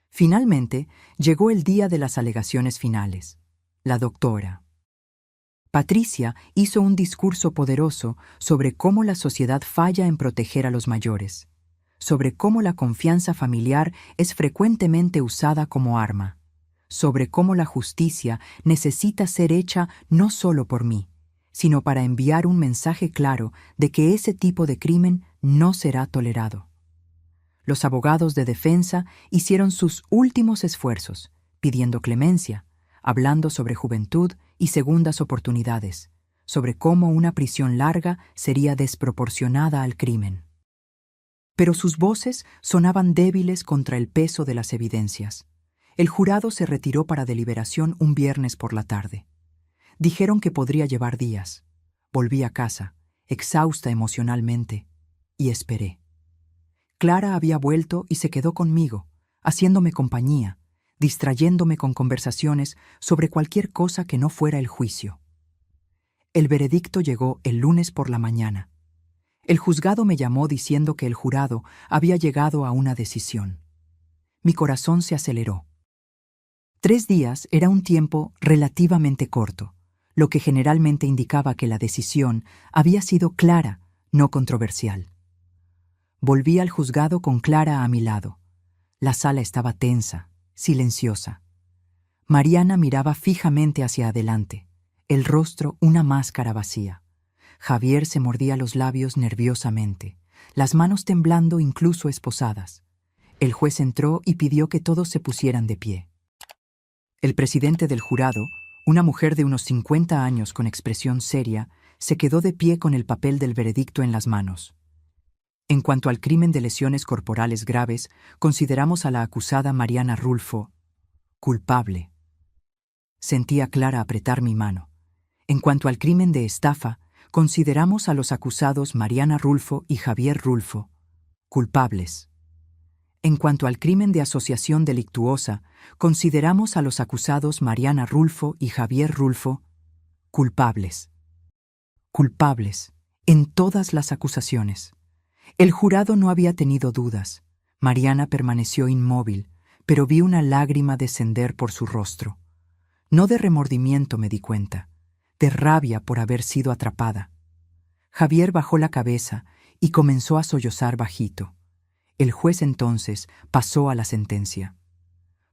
Finalmente, llegó el día de las alegaciones finales. La doctora Patricia hizo un discurso poderoso sobre cómo la sociedad falla en proteger a los mayores, sobre cómo la confianza familiar es frecuentemente usada como arma, sobre cómo la justicia necesita ser hecha no solo por mí, sino para enviar un mensaje claro de que ese tipo de crimen no será tolerado. Los abogados de defensa hicieron sus últimos esfuerzos, pidiendo clemencia, hablando sobre juventud y segundas oportunidades, sobre cómo una prisión larga sería desproporcionada al crimen. Pero sus voces sonaban débiles contra el peso de las evidencias. El jurado se retiró para deliberación un viernes por la tarde. Dijeron que podría llevar días. Volví a casa, exhausta emocionalmente, y esperé. Clara había vuelto y se quedó conmigo, haciéndome compañía, distrayéndome con conversaciones sobre cualquier cosa que no fuera el juicio. El veredicto llegó el lunes por la mañana. El juzgado me llamó diciendo que el jurado había llegado a una decisión. Mi corazón se aceleró. 3 días era un tiempo relativamente corto, lo que generalmente indicaba que la decisión había sido clara, no controversial. Volví al juzgado con Clara a mi lado. La sala estaba tensa, silenciosa. Mariana miraba fijamente hacia adelante, el rostro una máscara vacía. Javier se mordía los labios nerviosamente, las manos temblando incluso esposadas. El juez entró y pidió que todos se pusieran de pie. El presidente del jurado, una mujer de unos 50 años con expresión seria, se quedó de pie con el papel del veredicto en las manos. En cuanto al crimen de lesiones corporales graves, consideramos a la acusada Mariana Rulfo culpable. Sentí a Clara apretar mi mano. En cuanto al crimen de estafa, consideramos a los acusados Mariana Rulfo y Javier Rulfo culpables. En cuanto al crimen de asociación delictuosa, consideramos a los acusados Mariana Rulfo y Javier Rulfo culpables. Culpables, en todas las acusaciones. El jurado no había tenido dudas. Mariana permaneció inmóvil, pero vi una lágrima descender por su rostro. No de remordimiento me di cuenta, de rabia por haber sido atrapada. Javier bajó la cabeza y comenzó a sollozar bajito. El juez entonces pasó a la sentencia.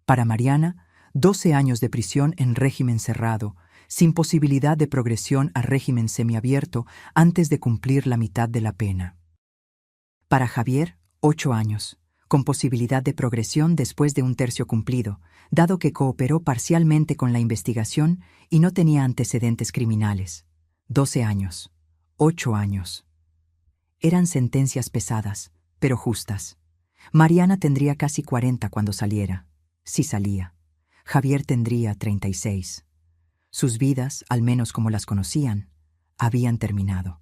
Para Mariana, 12 años de prisión en régimen cerrado, sin posibilidad de progresión a régimen semiabierto antes de cumplir la mitad de la pena. Para Javier, 8 años, con posibilidad de progresión después de 1/3 cumplido, dado que cooperó parcialmente con la investigación y no tenía antecedentes criminales. 12 años, 8 años. Eran sentencias pesadas, pero justas. Mariana tendría casi 40 cuando saliera, si salía. Javier tendría 36. Sus vidas, al menos como las conocían, habían terminado.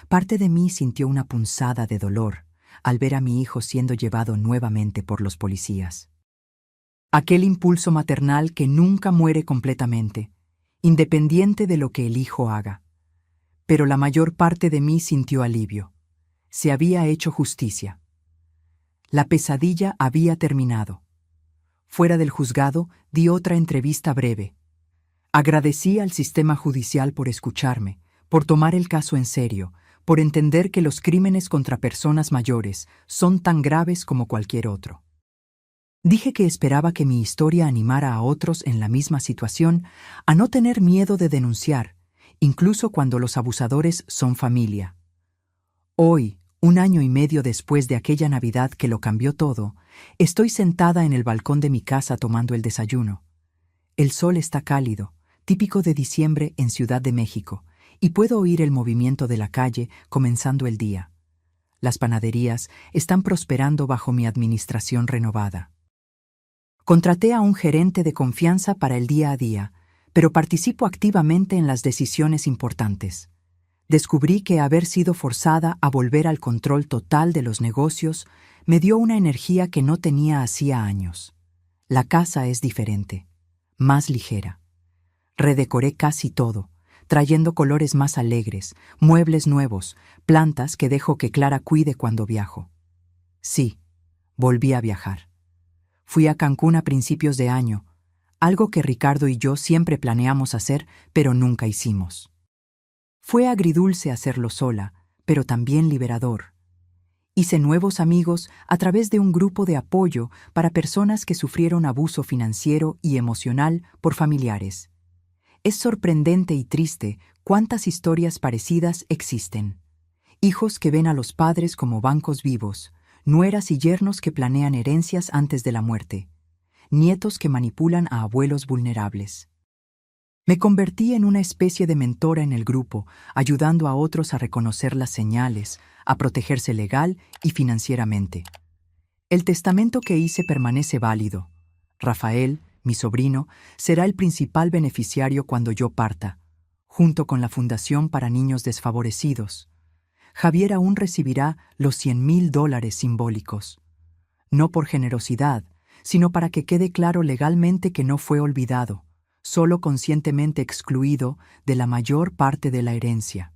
Parte de mí sintió una punzada de dolor al ver a mi hijo siendo llevado nuevamente por los policías. Aquel impulso maternal que nunca muere completamente, independiente de lo que el hijo haga. Pero la mayor parte de mí sintió alivio. Se había hecho justicia. La pesadilla había terminado. Fuera del juzgado, di otra entrevista breve. Agradecí al sistema judicial por escucharme, por tomar el caso en serio, por entender que los crímenes contra personas mayores son tan graves como cualquier otro. Dije que esperaba que mi historia animara a otros en la misma situación a no tener miedo de denunciar, incluso cuando los abusadores son familia. Hoy, 1 año y medio después de aquella Navidad que lo cambió todo, estoy sentada en el balcón de mi casa tomando el desayuno. El sol está cálido, típico de diciembre en Ciudad de México, y puedo oír el movimiento de la calle comenzando el día. Las panaderías están prosperando bajo mi administración renovada. Contraté a un gerente de confianza para el día a día, pero participo activamente en las decisiones importantes. Descubrí que haber sido forzada a volver al control total de los negocios me dio una energía que no tenía hacía años. La casa es diferente, más ligera. Redecoré casi todo, trayendo colores más alegres, muebles nuevos, plantas que dejo que Clara cuide cuando viajo. Sí, volví a viajar. Fui a Cancún a principios de año, algo que Ricardo y yo siempre planeamos hacer, pero nunca hicimos. Fue agridulce hacerlo sola, pero también liberador. Hice nuevos amigos a través de un grupo de apoyo para personas que sufrieron abuso financiero y emocional por familiares. Es sorprendente y triste cuántas historias parecidas existen. Hijos que ven a los padres como bancos vivos, nueras y yernos que planean herencias antes de la muerte, nietos que manipulan a abuelos vulnerables. Me convertí en una especie de mentora en el grupo, ayudando a otros a reconocer las señales, a protegerse legal y financieramente. El testamento que hice permanece válido. Rafael, mi sobrino, será el principal beneficiario cuando yo parta, junto con la Fundación para Niños Desfavorecidos. Javier aún recibirá los $100,000 simbólicos. No por generosidad, sino para que quede claro legalmente que no fue olvidado, solo conscientemente excluido de la mayor parte de la herencia.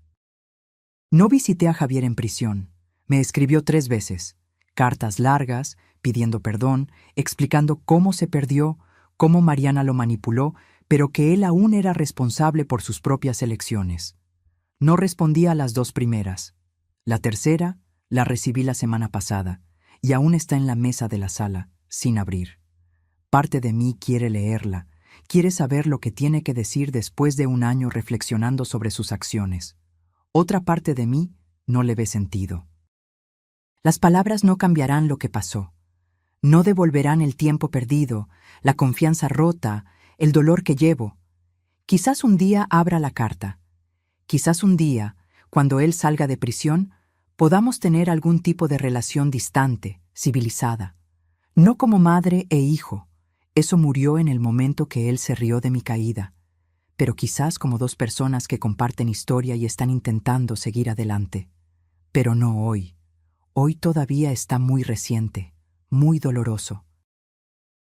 No visité a Javier en prisión. Me escribió 3 veces, cartas largas, pidiendo perdón, explicando cómo se perdió, cómo Mariana lo manipuló, pero que él aún era responsable por sus propias elecciones. No respondía a las 2 primeras. La tercera la recibí la semana pasada, y aún está en la mesa de la sala, sin abrir. Parte de mí quiere leerla, quiere saber lo que tiene que decir después de 1 año reflexionando sobre sus acciones. Otra parte de mí no le ve sentido. Las palabras no cambiarán lo que pasó. No devolverán el tiempo perdido, la confianza rota, el dolor que llevo. Quizás un día abra la carta. Quizás un día, cuando él salga de prisión, podamos tener algún tipo de relación distante, civilizada. No como madre e hijo. Eso murió en el momento que él se rió de mi caída. Pero quizás como 2 personas que comparten historia y están intentando seguir adelante. Pero no hoy. Hoy todavía está muy reciente, muy doloroso.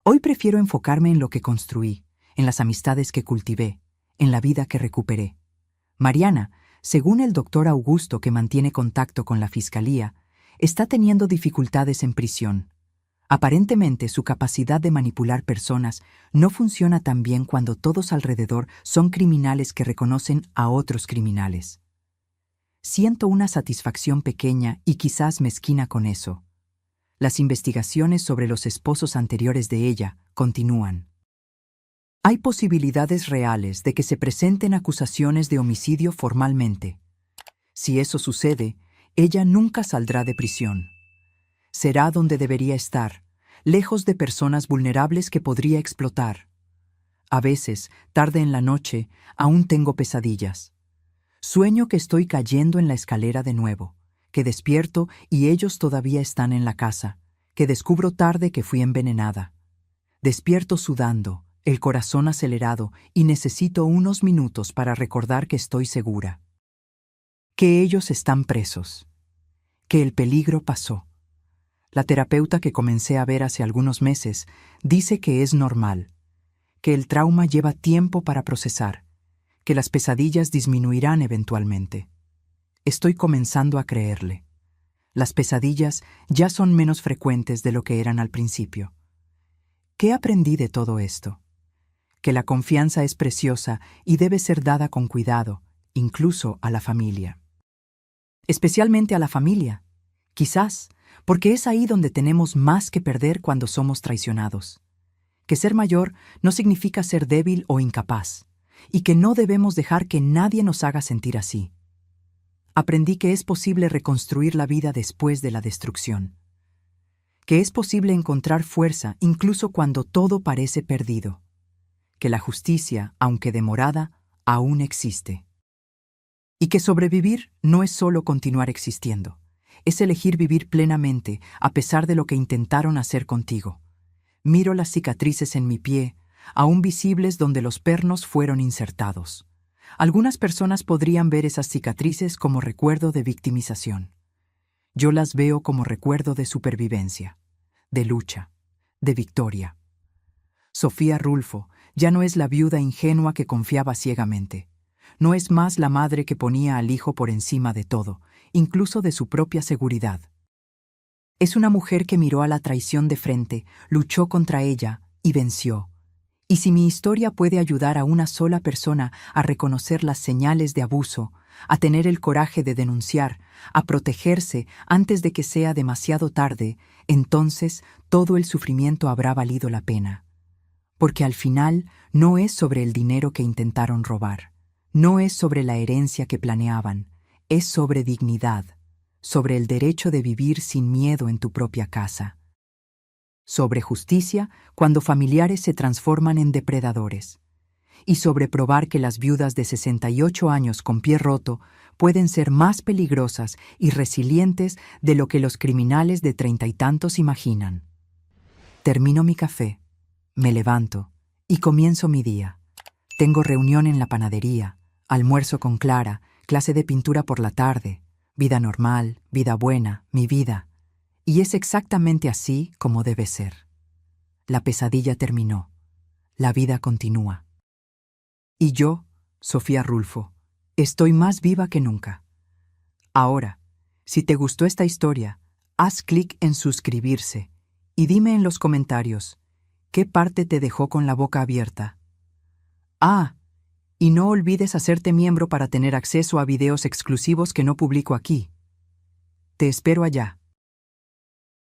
Hoy prefiero enfocarme en lo que construí, en las amistades que cultivé, en la vida que recuperé. Mariana, según el doctor Augusto que mantiene contacto con la fiscalía, está teniendo dificultades en prisión. Aparentemente su capacidad de manipular personas no funciona tan bien cuando todos alrededor son criminales que reconocen a otros criminales. Siento una satisfacción pequeña y quizás mezquina con eso. Las investigaciones sobre los esposos anteriores de ella continúan. Hay posibilidades reales de que se presenten acusaciones de homicidio formalmente. Si eso sucede, ella nunca saldrá de prisión. Será donde debería estar, lejos de personas vulnerables que podría explotar. A veces, tarde en la noche, aún tengo pesadillas. Sueño que estoy cayendo en la escalera de nuevo, que despierto y ellos todavía están en la casa, que descubro tarde que fui envenenada. Despierto sudando, el corazón acelerado y necesito unos minutos para recordar que estoy segura. Que ellos están presos. Que el peligro pasó. La terapeuta que comencé a ver hace algunos meses dice que es normal, que el trauma lleva tiempo para procesar, que las pesadillas disminuirán eventualmente. Estoy comenzando a creerle. Las pesadillas ya son menos frecuentes de lo que eran al principio. ¿Qué aprendí de todo esto? Que la confianza es preciosa y debe ser dada con cuidado, incluso a la familia. Especialmente a la familia, quizás, porque es ahí donde tenemos más que perder cuando somos traicionados. Que ser mayor no significa ser débil o incapaz, y que no debemos dejar que nadie nos haga sentir así. Aprendí que es posible reconstruir la vida después de la destrucción. Que es posible encontrar fuerza incluso cuando todo parece perdido. Que la justicia, aunque demorada, aún existe. Y que sobrevivir no es solo continuar existiendo, es elegir vivir plenamente a pesar de lo que intentaron hacer contigo. Miro las cicatrices en mi pie, aún visibles donde los pernos fueron insertados. Algunas personas podrían ver esas cicatrices como recuerdo de victimización. Yo las veo como recuerdo de supervivencia, de lucha, de victoria. Sofía Rulfo ya no es la viuda ingenua que confiaba ciegamente. No es más la madre que ponía al hijo por encima de todo, incluso de su propia seguridad. Es una mujer que miró a la traición de frente, luchó contra ella y venció. Y si mi historia puede ayudar a una sola persona a reconocer las señales de abuso, a tener el coraje de denunciar, a protegerse antes de que sea demasiado tarde, entonces todo el sufrimiento habrá valido la pena. Porque al final no es sobre el dinero que intentaron robar, no es sobre la herencia que planeaban, es sobre dignidad, sobre el derecho de vivir sin miedo en tu propia casa. Sobre justicia cuando familiares se transforman en depredadores. Y sobre probar que las viudas de 68 años con pie roto pueden ser más peligrosas y resilientes de lo que los criminales de 30 y tantos imaginan. Termino mi café, me levanto y comienzo mi día. Tengo reunión en la panadería, almuerzo con Clara, clase de pintura por la tarde, vida normal, vida buena, mi vida. Y es exactamente así como debe ser. La pesadilla terminó. La vida continúa. Y yo, Sofía Rulfo, estoy más viva que nunca. Ahora, si te gustó esta historia, haz clic en suscribirse y dime en los comentarios, ¿qué parte te dejó con la boca abierta? Ah, y no olvides hacerte miembro para tener acceso a videos exclusivos que no publico aquí. Te espero allá.